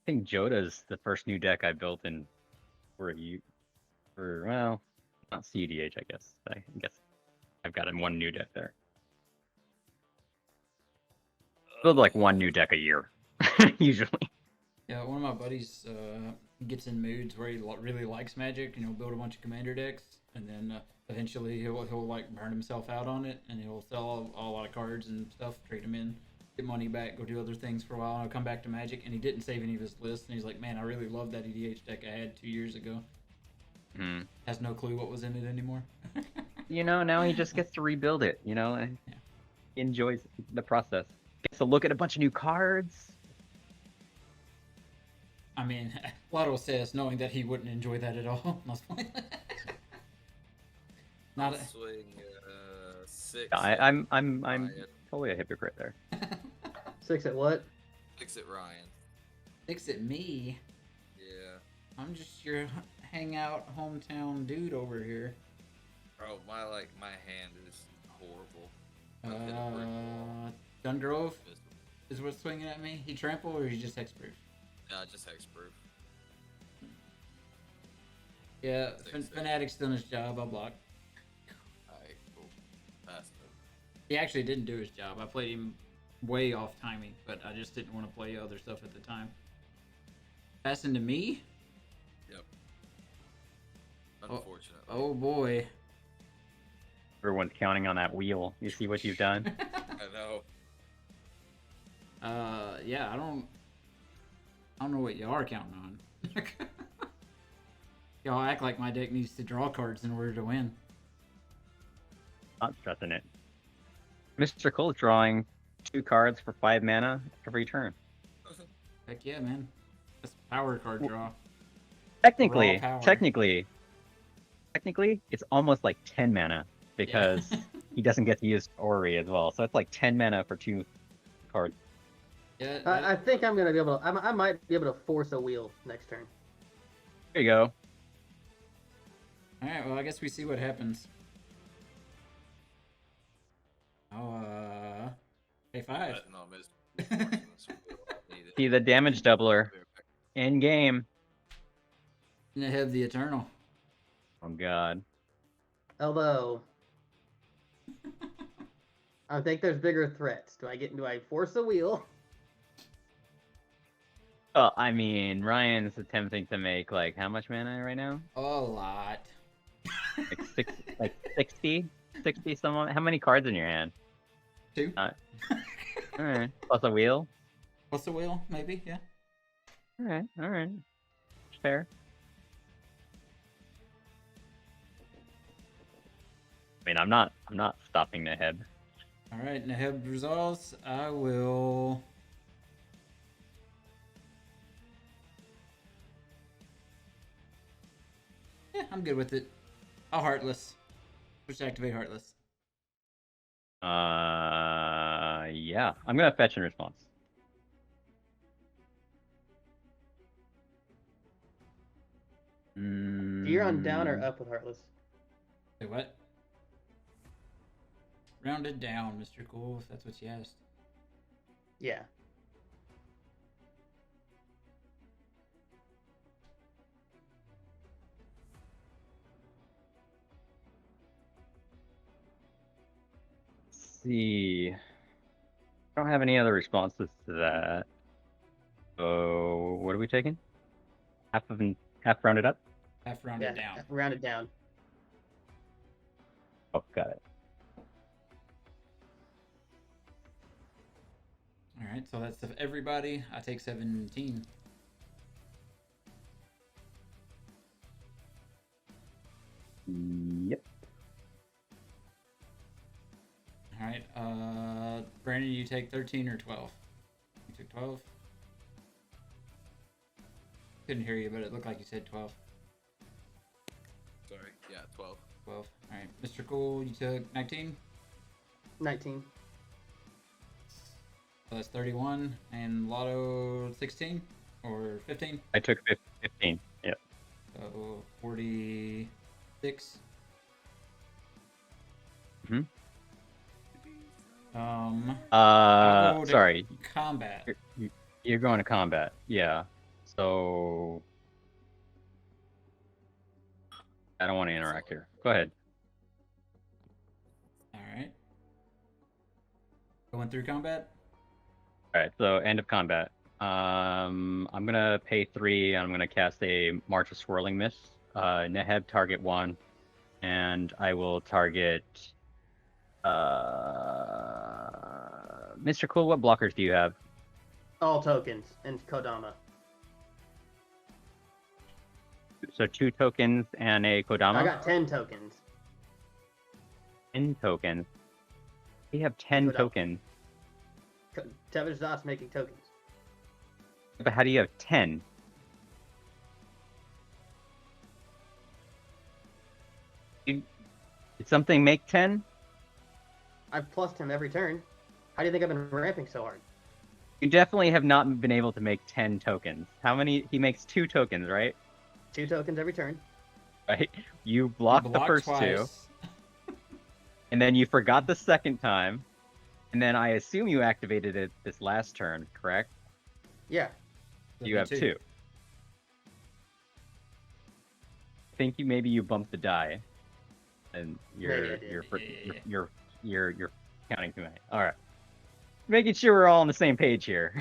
Jodah's the first new deck I built in well, not CDH, I guess. I guess I've got one new deck there. Build like one new deck a year, usually. Yeah, one of my buddies gets in moods where he really likes Magic, and he'll build a bunch of commander decks, and then eventually he'll like burn himself out on it, and he'll sell a lot of cards and stuff, trade them in, get money back, go do other things for a while, and I'll come back to Magic. And he didn't save any of his lists, and he's like, "Man, I really love that EDH deck I had 2 years ago." Has no clue what was in it anymore. You know, now he just gets to rebuild it. You know, and he enjoys the process. Gets to look at a bunch of new cards. I mean, Lotto says knowing that he wouldn't enjoy that at all. Not a... Swing 6. I'm Ryan. totally a hypocrite there. 6 at what? 6 at Ryan. 6 at me. Yeah. I'm just your hangout hometown dude over here. Bro, my hand is horrible. I've hit a brick wall. Dungrove is what's swinging at me. He trample or he just hexproof? Just hexproof. Yeah, Fanatic's done his job. I'll block. Alright, cool. That's good. He actually didn't do his job. I played him way off timing, but I just didn't want to play other stuff at the time. Passing to me? Yep. Unfortunately. Oh boy. Everyone's counting on that wheel. You see what you've done? I know. Yeah, I don't know what y'all are counting on. Y'all act like my deck needs to draw cards in order to win. Not stressing it. Mr. Cole's drawing 2 cards for 5 mana every turn. Heck yeah, man. That's power card draw. Technically, Raw power. technically, it's almost like 10 mana because he doesn't get to use Ori as well. So it's like 10 mana for 2 cards. Yeah, I think I'm gonna be able to. I might be able to force a wheel next turn. There you go. Alright, well, I guess we see what happens. A5. No, miss. See the damage doubler in game. Neheb the Eternal. Oh god. Although, I think there's bigger threats. Do I force a wheel? Oh, I mean, Ryan's attempting to make like how much mana right now? A lot. Like 60 some. How many cards in your hand? 2. All right. Plus a wheel. Plus a wheel, maybe, yeah. All right. Fair. I mean, I'm not stopping Neheb. Alright, Neheb resolves. I will... Yeah, I'm good with it. I'll Heartless. Switch to activate Heartless. Yeah. I'm gonna fetch in response. You're on down or up with Heartless? Say what? Rounded down, Mr. Cool, if that's what you asked. Yeah. See. I don't have any other responses to that. So what are we taking? Half rounded up? Half rounded down. Rounded down. Oh, got it. Alright, so that's everybody. I take 17. Yep. Alright, Brandon, you take 13 or 12? You took 12? Couldn't hear you, but it looked like you said 12. Sorry. Yeah, 12. 12. Alright, Mr. Cool, you took 19? 19. So that's 31. And Lotto 16? Or 15? I took 15. Yep. So 46. Mm-hmm. I'll go to Sorry. Combat. You're going to combat. Yeah. So I don't want to interact here. Go ahead. Alright. Going through combat? Alright, so end of combat. I'm gonna pay 3 and I'm gonna cast a March of Swirling Mist. Neheb target 1. And I will target Mr. Cool, what blockers do you have? All tokens and Kodama. So 2 tokens and a Kodama? I got 10 tokens. 10 tokens. We have 10 Kodama. tokens. Tevesh Szat's making tokens. But how do you have 10? Did something make 10? I've plussed him every turn. How do you think I've been ramping so hard? You definitely have not been able to make 10 tokens. How many? He makes 2 tokens, right? 2 tokens every turn. Right? You blocked the first twice. 2, and then you forgot the second time, and then I assume you activated it this last turn, correct? Yeah. You have 2. I think maybe you bumped the die, and you're counting too many. All right, making sure we're all on the same page here.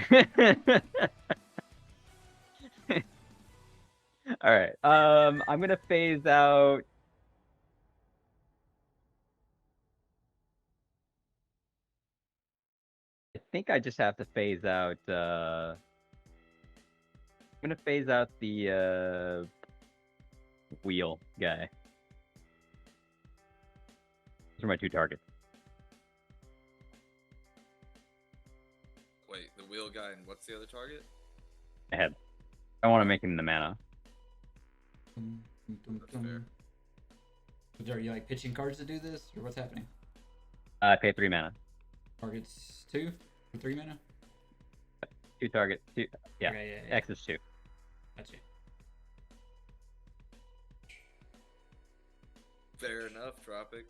All right. I'm gonna phase out. I think I just have to phase out. I'm gonna phase out the wheel guy. Those are my 2 targets. Wait, the wheel guy and what's the other target? Ahead. I want to make him the mana. That's fair. Are you like pitching cards to do this, or what's happening? I pay 3 mana. Targets 2 for 3 mana. 2 targets. 2. Yeah. Okay, X is 2. Gotcha. Fair enough, Tropic.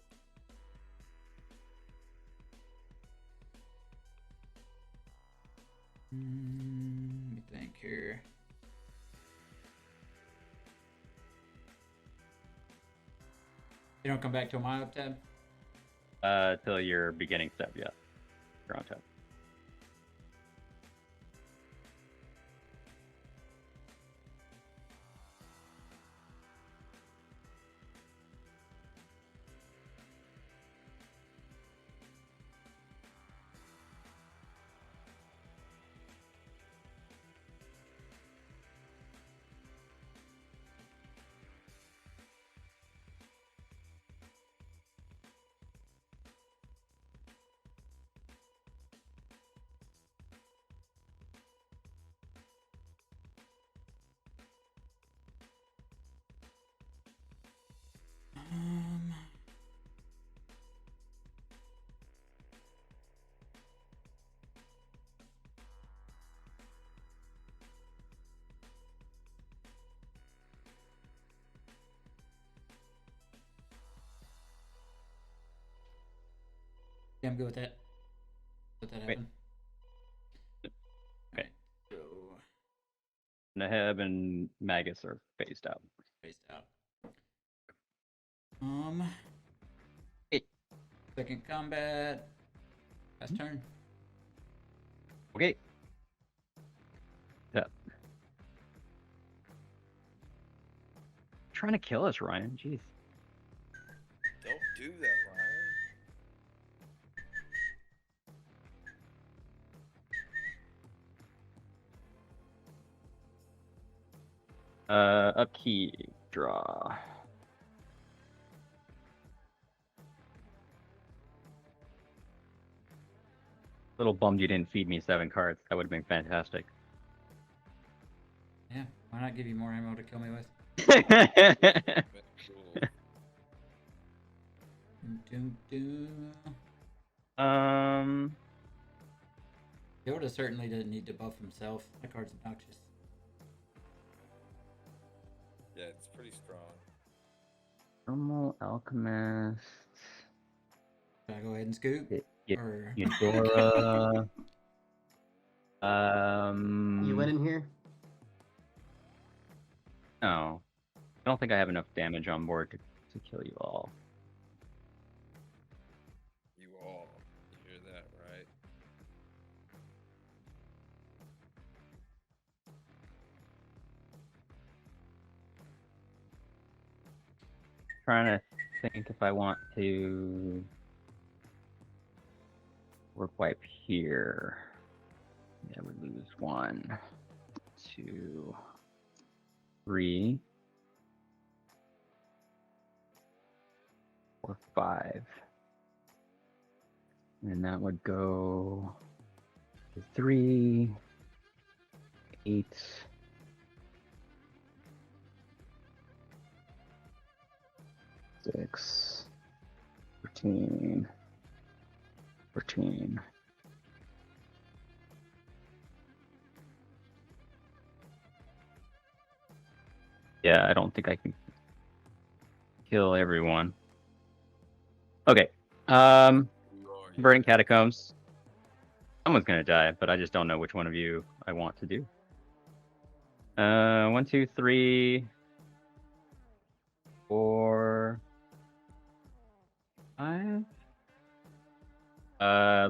Let me think here. You don't come back till my up tab? Till your beginning step, yeah. You're on top. Yeah, I'm good with that. Let that Wait. happen. Okay. So, Neheb and Magus are phased out. phased out. Hey. Second combat. Last turn. Okay. Yeah. Trying to kill us, Ryan. Jeez. Don't do that, Ryan. Upkeep, draw. Little bummed you didn't feed me 7 cards. That would have been fantastic. Yeah, why not give you more ammo to kill me with? Cool. Jodah certainly doesn't need to buff himself. That card's obnoxious. Yeah, it's pretty strong. Thermal Alchemist. Should I go ahead and scoop? Or... Yedora. You went in here? No. I don't think I have enough damage on board to kill you all. You all. You hear that, right? Trying to think if I want to. Work wipe here. Yeah, we lose 1, 2, 3, 4, 5. And that would go to 3, 8, 6, 13, 14. Yeah, I don't think I can kill everyone. Okay. You are, Burning yeah. Catacombs. Someone's gonna die, but I just don't know which one of you I want to do. 1, 2, 3, 4, 5.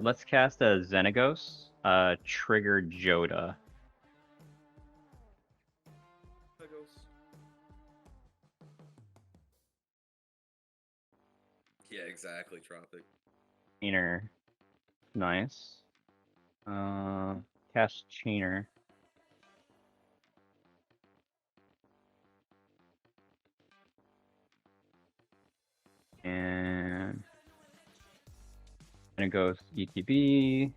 Let's cast a Xenagos. Trigger Jodah. There goes. Yeah, exactly, Tropic. Chainer. Nice. Cast Chainer. And Xenagos ETB.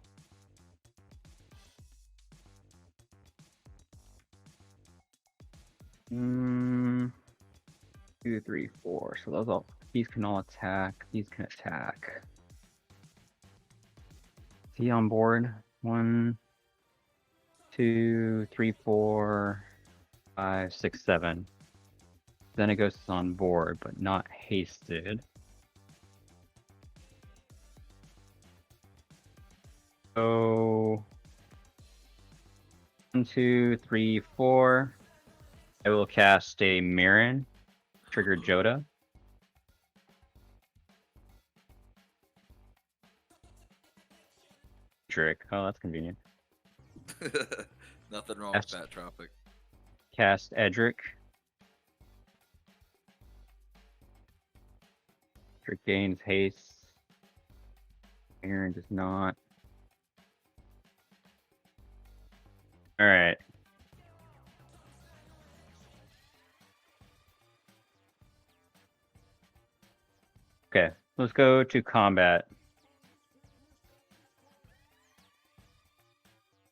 Mm, 2, 3, 4. So those all, these can all attack. These can attack. Is he on board? 1, 2, 3, 4, 5, 6, 7. Xenagos is on board, but not hasted. So 1, 2, 3, 4. I will cast a Mirren. Trigger Jodah. Trick. Oh, that's convenient. Nothing wrong That's- with that, Tropic. Cast Edric. Edric gains haste. Aaron does not. Alright. Okay, let's go to combat.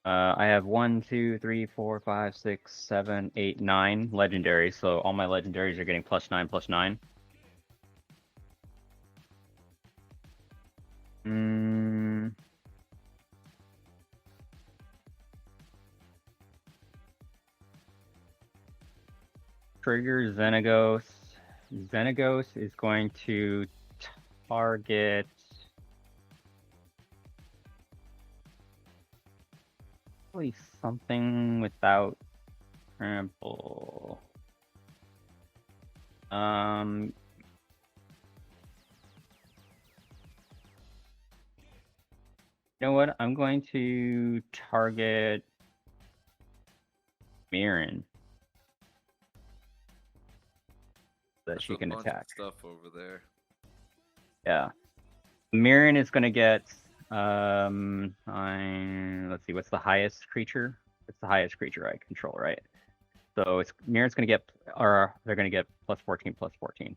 I have 1, 2, 3, 4, 5, 6, 7, 8, 9 legendaries, so all my legendaries are getting +9, +9. Trigger Xenagos. Xenagos is going to target probably something without trample. You know what? I'm going to target Mirren. That That's she a can bunch attack. of stuff over there. Yeah. Mirren is going to get, let's see, what's the highest creature? It's the highest creature I control, right? So it's Mirren's going to get, or they're going to get +14, +14.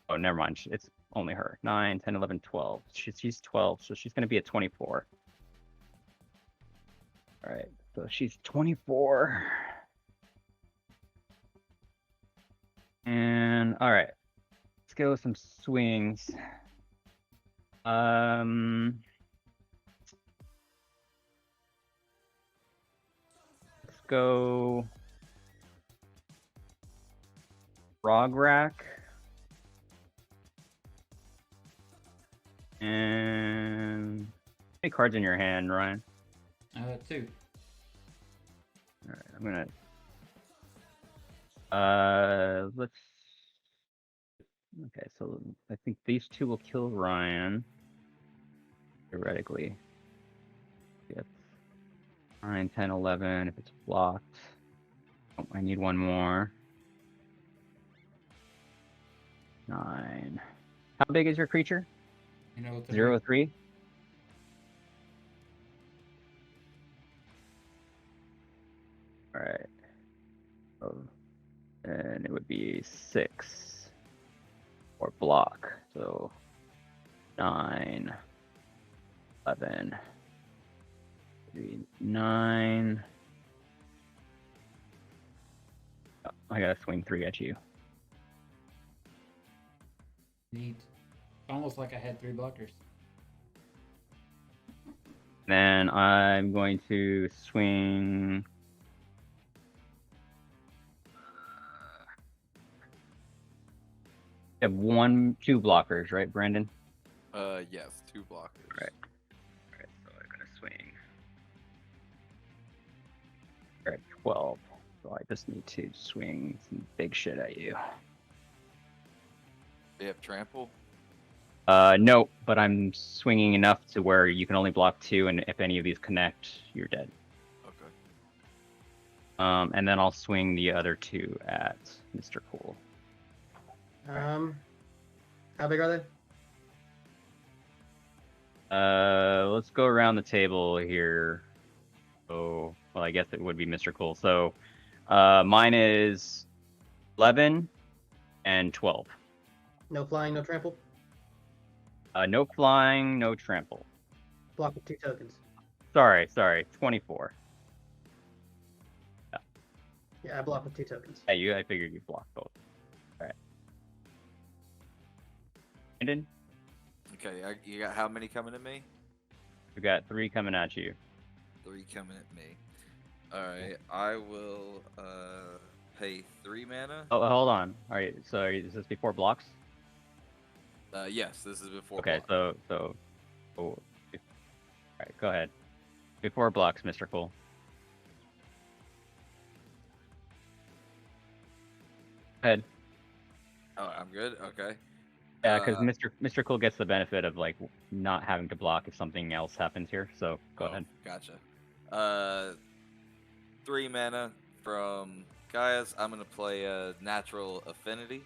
Oh, never mind. It's only her. 9, 10, 11, 12. She's 12, so she's going to be at 24. All right, so she's 24. And all right, let's go with some swings. Let's go Rograk. And how many cards in your hand, Ryan? 2. All right, I'm gonna let's. Okay, so I think these two will kill Ryan. Theoretically. Yep. 9, 10, 11 if it's blocked. Oh, I need one more. 9. How big is your creature? You know, 0, 3? then it would be 6 or block. So 9, 11, 9. Oh, I gotta swing 3 at you. Neat. Almost like I had 3 blockers. Then I'm going to swing. You have 2 blockers, right, Brandon? Yes, 2 blockers. Right. Alright, so I'm gonna swing. Alright, 12. So I just need to swing some big shit at you. They have trample. No, but I'm swinging enough to where you can only block 2, and if any of these connect, you're dead. Okay. And then I'll swing the other 2 at Mr. Cool. How big are they? Let's go around the table here. Oh, well, I guess it would be Mr. Cool. So, mine is 11 and 12. No flying, no trample. No flying, no trample. Block with 2 tokens. Sorry, 24. Yeah, I block with 2 tokens. Yeah, I figured you blocked both. All right. Brandon, Okay, you got how many coming at me? we got 3 coming at you. 3 coming at me. Alright, I will pay 3 mana. Oh, hold on. All right, so is this before blocks? Yes, this is before Okay, block. so, all right, go ahead. Before blocks, Mr. Cool. Go ahead. Oh, I'm good? Okay. Yeah, because Mr. Cool gets the benefit of like not having to block if something else happens here. So go ahead. Gotcha. 3 mana from Gaia's. I'm gonna play a natural affinity.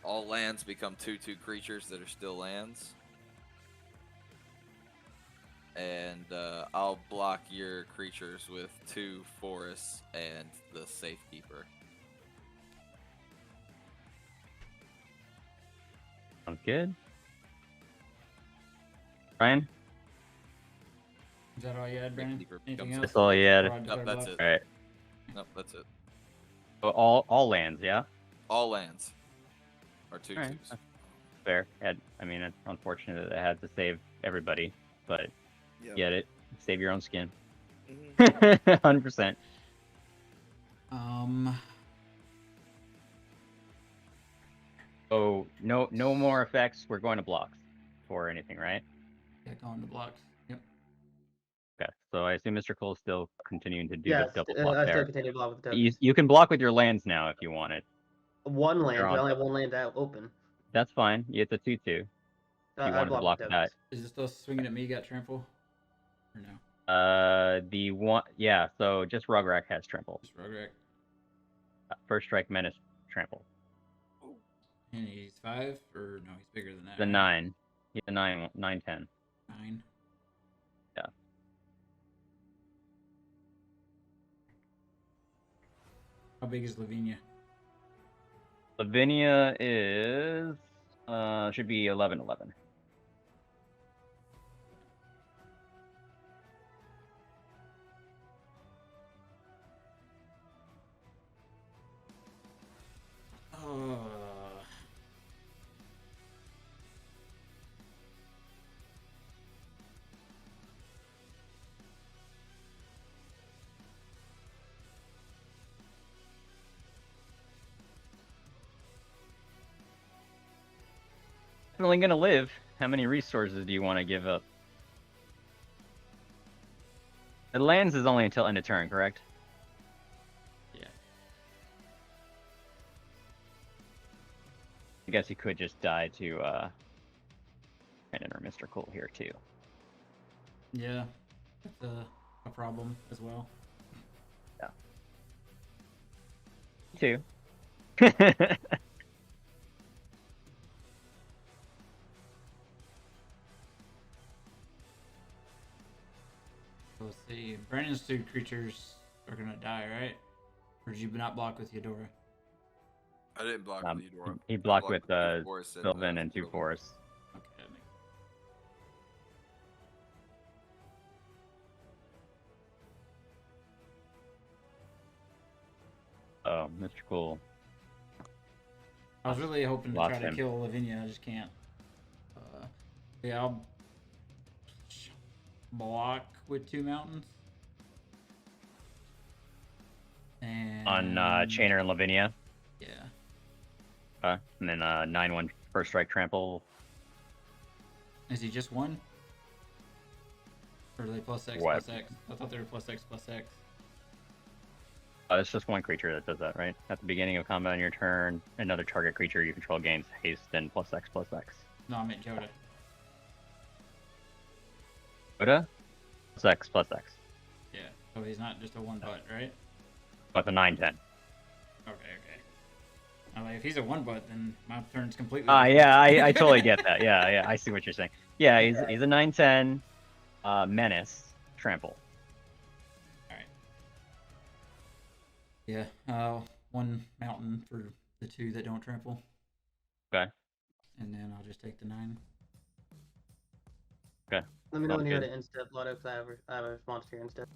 All lands become 2/2 creatures that are still lands. And I'll block your creatures with 2 forests and the Safekeeper. Sounds good. Ryan? Is that all you had, Brandon? Keeper Anything becomes- else? That's all you had. Or Nope, that's block? it. All right. Nope, that's it. So all lands, yeah? All lands are 2/2s. All right. Fair. I mean, it's unfortunate that it had to save everybody, but Yep. get it. Save your own skin. Mhm. 100%. Oh, no more effects. We're going to blocks for anything, right? Yeah, going to blocks. Yep. Okay. So I assume Mr. Cole's still continuing to do Yeah, the double block I still there. continue to block with the You, tokens. you can block with your lands now if you wanted. 1 land, You're but I on. only have 1 land out open. That's fine. It's a 2/2. I You wanted to block with with that. Is it still swinging at me? Got trample? Or no? The one, yeah. So just Rugrak has trample. Just Rograk. First strike menace trample. And he's 5? Or no, he's bigger than that. The right? 9. He's a 9, 9/10. 9. Yeah. How big is Lavinia? Lavinia is should be 11/11. Definitely gonna live. How many resources do you want to give up? The lands is only until end of turn, correct? Yeah. I guess he could just die to Brandon or Mr. Cool here too. Yeah. That's a problem as well. Too. Let's see. Brandon's 2 creatures are gonna die, right? Or did you not block with Yedora? I didn't block with Yedora. He I blocked with two forests and, Sylvan and 2 Sylvan. forests. Okay, that makes Oh, Mr. Cool. I was really hoping to Lost try to him. kill Lavinia. I just can't. Yeah, I'll block with 2 mountains. And On Chainer and Lavinia. Yeah. And then 9-1 first strike trample. Is he just 1? Or are they plus X What? plus X? I thought they were plus X plus X. It's just 1 creature that does that, right? At the beginning of combat on your turn, another target creature you control gains haste and plus X plus X. No, I meant Jodah. Jodah? Plus X plus X. Yeah. So he's not just a 1 butt, right? But the 9-10. Okay, okay. I'm like, if he's a 1 butt, then my turn's completely. Yeah, I totally get that. Yeah, I see what you're saying. Yeah, he's a 9-10 menace trample. Yeah. 1 mountain for the 2 that don't trample. Okay. And then I'll just take the 9. Okay. Let me know when Sounds you're good. at end step, Lotto, because I have a response to your end step.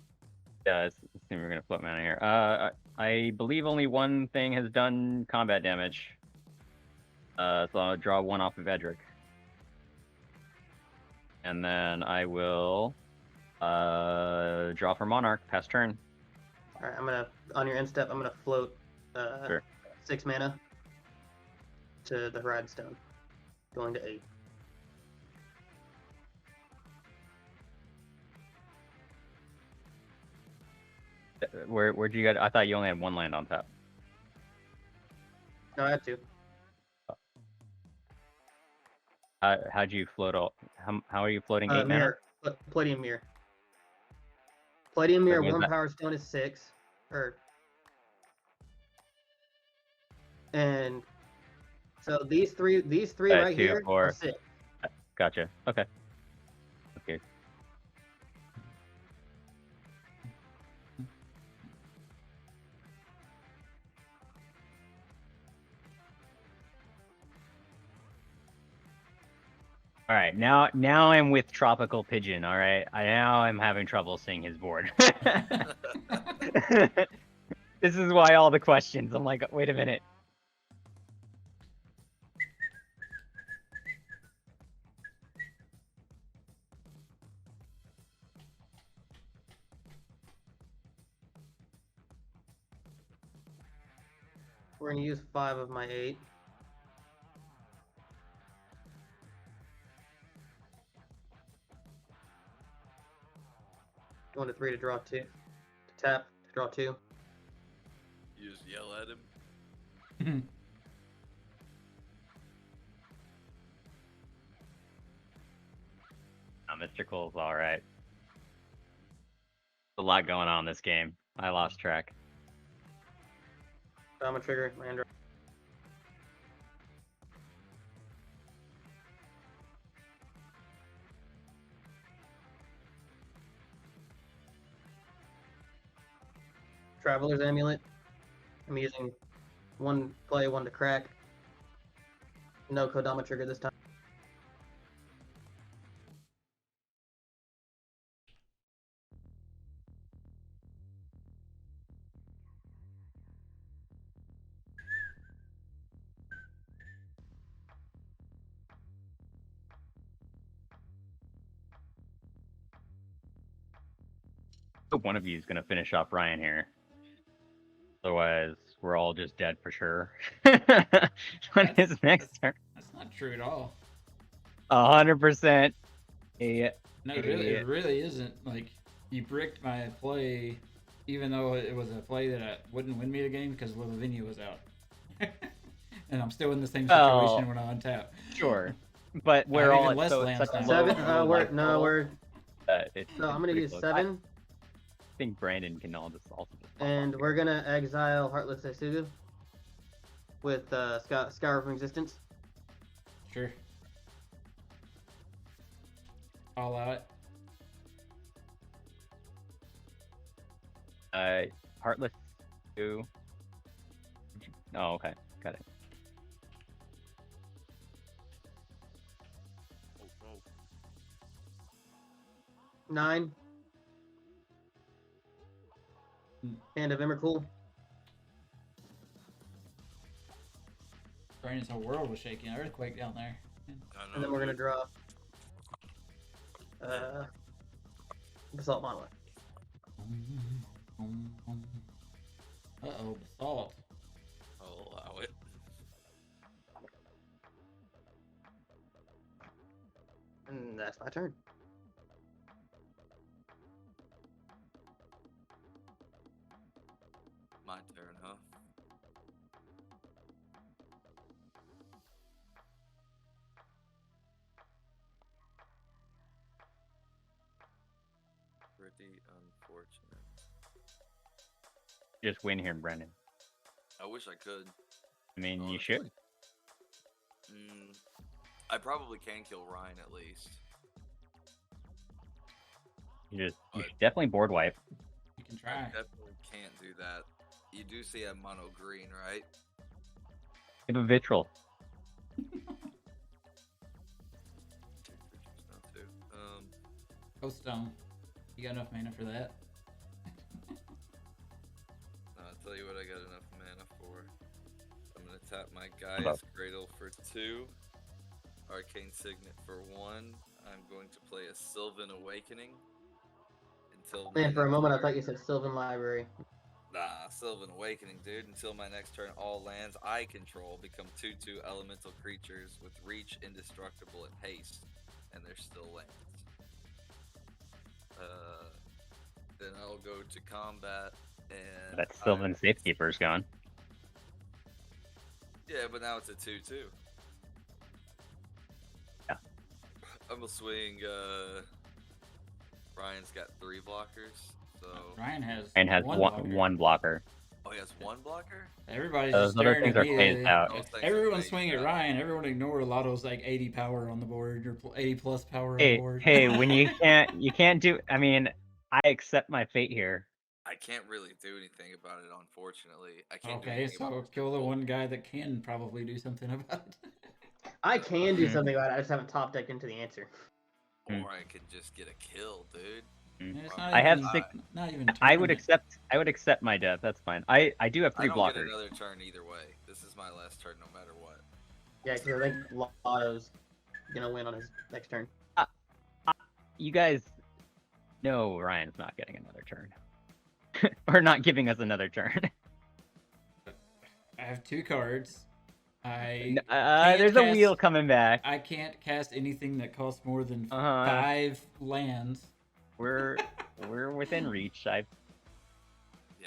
Yeah, it seems we're gonna flip mana here. I believe only 1 thing has done combat damage. So I'll draw 1 off of Edric. And then I will draw for Monarch, pass turn. Alright, I'm gonna, on your end step, I'm gonna float Sure. 6 mana to the Horizon Stone, going to 8. Where'd you get? I thought you only had 1 land on top. No, I have 2. How'd you float all? How are you floating 8 mana? Mirror. Palladium Mirror. Palladium Mirror, what is 1 that? Power Stone is 6. And so these three right 2, here 4. are 6. Gotcha. Okay. Okay. All right, now I'm with Tropical Pigeon. All right, now I'm having trouble seeing his board. This is why all the questions. I'm like, wait a minute. We're gonna use 5 of my 8. Going to 3 to draw 2. To tap to draw 2. You just yell at him. Mr. Cole's all right. A lot going on in this game. I lost track. So I'm gonna trigger my Android. Traveler's Amulet. I'm using 1 play, 1 to crack. No Kodama trigger this time. Hope one of you is gonna finish off Ryan here. Otherwise, we're all just dead for sure. On his next turn. That's not true at all. 100%. No, it really isn't. Like, you bricked my play, even though it was a play that wouldn't win me the game because Lavinia was out. And I'm still in the same situation when I untap. Sure. But we're have all even at less such a land low, size. low life level we're that it's so I'm gonna pretty use close. 7, I think Brandon can all just also just pop and off we're here. gonna exile Heartless Isugu with Scour from Existence. Sure. I'll allow it. Heartless 2. Oh, okay. Got it. 9. Hand of Emrakul. Brandon's whole world was shaking. An earthquake down there. I know, And then we're gonna dude. draw Basalt Monolith. Uh-oh, Basalt. I'll allow it. And that's my turn. My turn, huh? Pretty unfortunate. Just win here, Brendan. I wish I could. I mean, you honestly. should. I probably can kill Ryan at least. You But- should definitely board wipe. You can I try. definitely can't do that. You do see a mono green, right? Give a vitriol. Ghost Stone. You got enough mana for that? I'll tell you what I got enough mana for. I'm gonna tap my about- Gaia's Cradle for 2. Arcane Signet for 1. I'm going to play a Sylvan Awakening. Until my Man, for a next moment I turn. thought you said Sylvan Library. Nah, Sylvan Awakening, dude. Until my next turn, all lands I control become 2/2 elemental creatures with reach, indestructible, and haste. And they're still lands. Then I'll go to combat and That Sylvan Safekeeper's gone. Yeah, but now it's a 2/2. Yeah. I'm gonna swing Ryan's got 3 blockers, so Ryan has one blocker. oh he has 1 blocker? Everybody's Those just other staring things at are me. phased out. Those things are Everyone phased swing at out. Ryan. Everyone ignore Lotto's like 80 power on the board or 80 plus power on the Hey, board. hey, when you can't do. I mean, I accept my fate here. I can't really do anything about it, unfortunately. I can't do Okay, anything about so this kill the control. one guy that can probably do something about it. I can do Mhm. something about it, I just haven't top decked into the answer. Hmm. Or I could just get a kill, dude. Mm. It's Probably not I have even, six- not even I would tournament. accept my death. That's fine. I do have I 3 don't blockers. get another turn either way. This is my last turn no matter what. Yeah, because I think Lotto's gonna win on his next turn. You guys know Ryan's not getting another turn. Or not giving us another turn. I have 2 cards. Can't There's a cast- wheel coming back. I can't cast anything that costs more than Uh-huh. 5 lands. We're within reach. Yeah,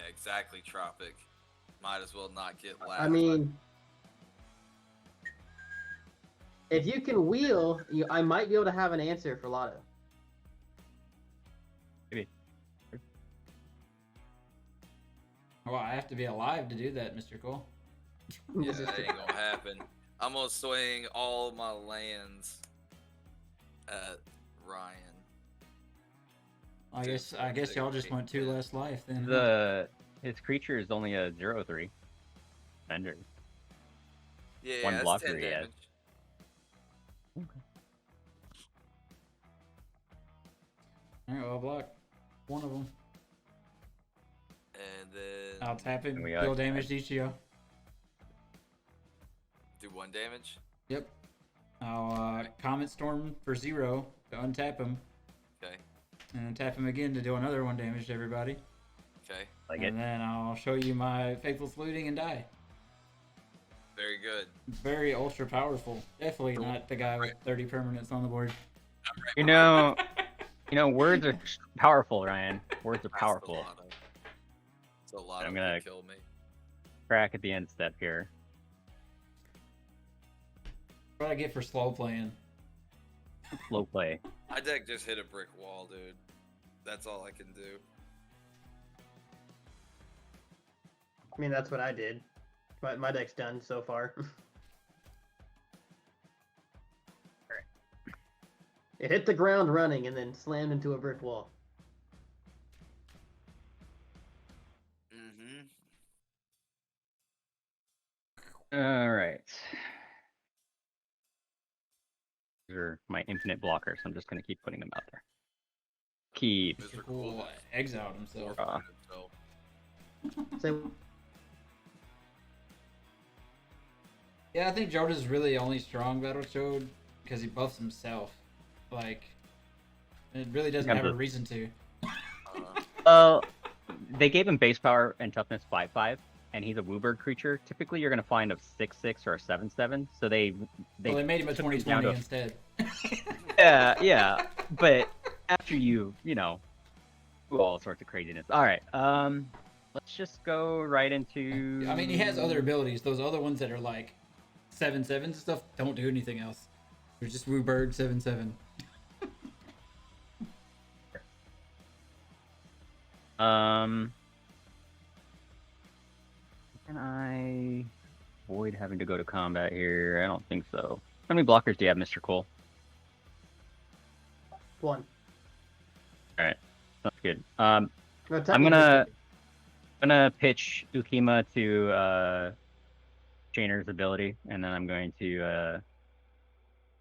exactly, Tropic. Might as well not get last. I mean, if you can wheel, I might be able to have an answer for Lotto. Well, I have to be alive to do that, Mr. Cole. Yeah, that ain't gonna happen. I'm gonna swing all my lands at Ryan. I guess y'all just want 2 less life then. His creature is only a 0/3. Defender. Yeah, One that's blocker 10 he has. damage. Alright, well, I'll block one of them. And then I'll tap him, And we deal got- damage to each of you. do 1 damage. Yep. I'll Comet Storm for 0 to untap him, Okay. and then tap him again to do another 1 damage to everybody. Okay. Like And it. then I'll show you my Faithless Looting and die. Very good. Very ultra powerful. Definitely not the guy with 30 permanents on the board. I'm right You behind know, words are powerful, Ryan. Words are That's powerful. Lotto. It's a lot I'm of gonna- kill me. Crack at the end step here. What I get for slow playing. Slow play. My deck just hit a brick wall, dude. That's all I can do. I mean, that's what I did. My deck's done so far. It hit the ground running and then slammed into a brick wall. Mm-hmm. All right. These are my infinite blockers. I'm just gonna keep putting them out there. Keep. Mr. Cool Cool. exiled himself. So, Say, Yeah, I think Jodah's really only strong Battle Chode because he buffs himself. Like, it really doesn't have a reason to. Well, they gave him base power and toughness 5/5, and he's a Wooburg creature. Typically, you're gonna find a 6/6 or a 7/7. So they Well, they made him a took him 20/20 down to instead. yeah. But after you know, do all sorts of craziness. All right. Let's just go right into. I mean, he has other abilities. Those other ones that are like 7/7s and stuff don't do anything else. They're just Wooburg 7/7. Can I avoid having to go to combat here? I don't think so. How many blockers do you have, Mr. Cole? 1. Alright. Sounds good. No, I'm technically gonna pitch Ukima to Chainer's ability, and then I'm going to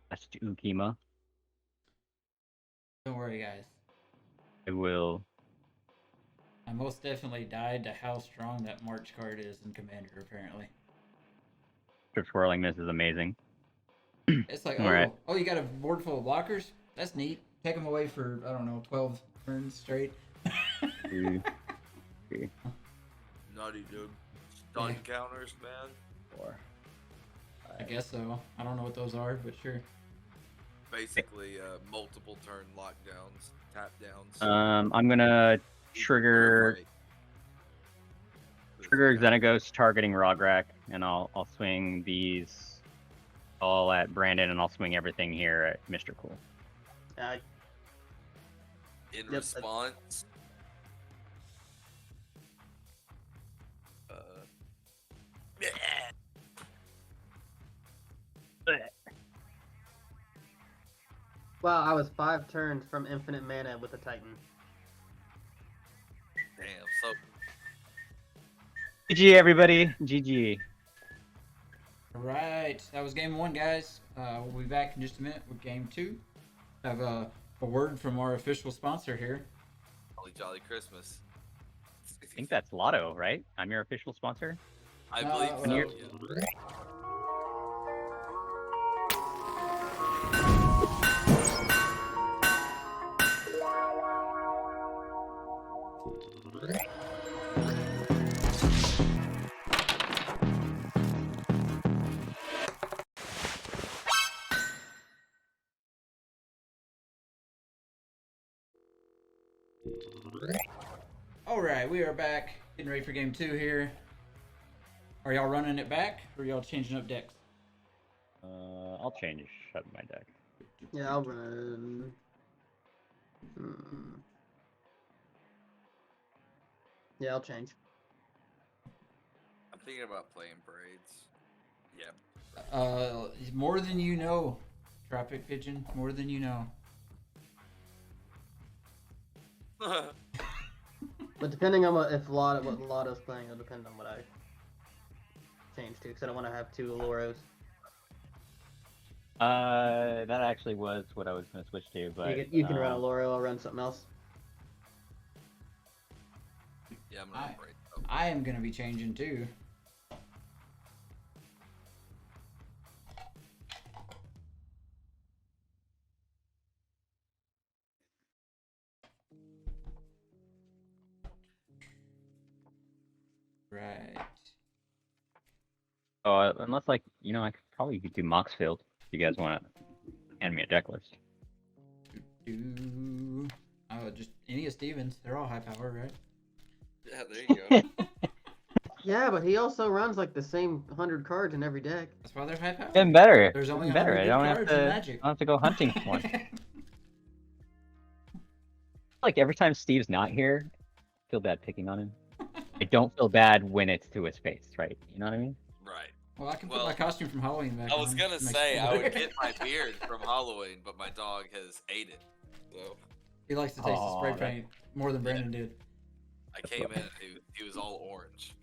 cast Ukima. Don't worry, guys. I will. I most definitely died to how strong that March card is in Commander, apparently. Trip Swirling Miss is amazing. It's like, Alright. oh, you got a board full of blockers? That's neat. Take them away for, I don't know, 12 turns straight. Two, three, nutty, dude. Stun counters, man. 4. I guess so. I don't know what those are, but sure. Basically, multiple turn lockdowns, tap downs. I'm gonna trigger Xenagos targeting Rograk, and I'll swing these all at Brandon, and I'll swing everything here at Mr. Cool. In response, wow, I was 5 turns from infinite mana with the Titan. damn. So GG, everybody. GG. Alright, that was game 1, guys. We'll be back in just a minute with game 2. Have a word from our official sponsor here. Holly Jolly Christmas. I think that's Lotto, right? I'm your official sponsor. I believe so. well, Yeah. Alright, we are back. Getting ready for game 2 here. Are y'all running it back, or y'all changing up decks? I'll change up my deck. Yeah, I'll run. Yeah, I'll change. I'm thinking about playing braids. Yeah. More than you know, Tropic Pigeon. More than you know. But depending on what Lotto's playing, it'll depend on what I change to, because I don't want to have 2 Aloros. That actually was what I was going to switch to, but You can run a Loro, I'll run something else. Yeah, I'm gonna braid. I am going to be changing too. Right. Oh, unless I could probably do Moxfield if you guys want to hand me a deck list. Just any of Stevens. They're all high power, right? Yeah, there you go. Yeah, but he also runs like the same 100 cards in every deck. That's why they're high power. Even better. There's only Even better. 100 I don't have cards in to. Magic. I don't have to go hunting for one. Like every time Steve's not here, I feel bad picking on him. I don't feel bad when it's to his face, right? You know what I mean? Right. Well, I can put Well, my costume from Halloween back I was on. gonna Makes say it I would better. get my beard from Halloween, but my dog has ate it. So He likes to taste the spray Aw, paint more than Brandon did. I came in and he was all orange.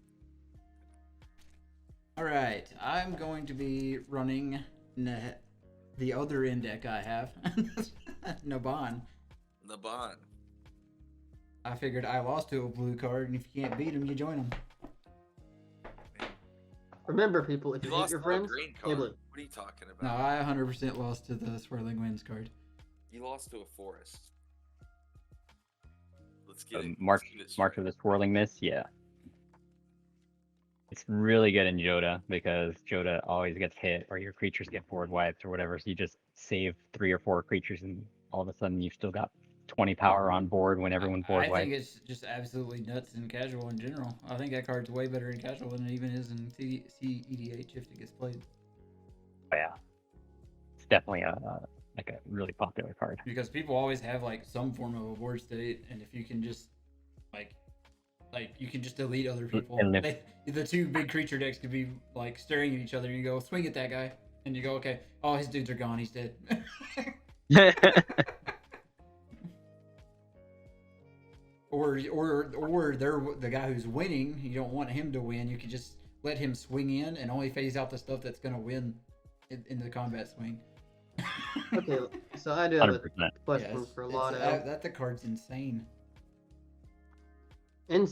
Alright, I'm going to be running the other end deck I have. Naban. The bond. I figured I lost to a blue card, and if you can't beat them, you join them. Remember, people, if You you hate lost your to a friends, green hey card. blue. What are you talking about? No, I 100% lost to the Swirling Winds card. You lost to a forest. Let's get it. March let's get it March straight. of the Swirling Mist, yeah. It's really good in Jodah because Jodah always gets hit or your creatures get board wiped or whatever. So you just save 3 or 4 creatures and all of a sudden you've still got 20 power on board when everyone board I wipes. think it's just absolutely nuts in casual in general. I think that card's way better in casual than it even is in CEDH if it gets played. But yeah, it's definitely a like a really popular card. Because people always have like some form of a board state, and if you can just like you can just delete other people. The 2 big creature decks could be like staring at each other, and you go swing at that guy, and you go okay, oh his dudes are gone, he's dead. Or they're the guy who's winning. You don't want him to win. You can just let him swing in and only phase out the stuff that's gonna win in the combat swing. Okay, so I do have 100%. a question for Lotto. That the card's insane. In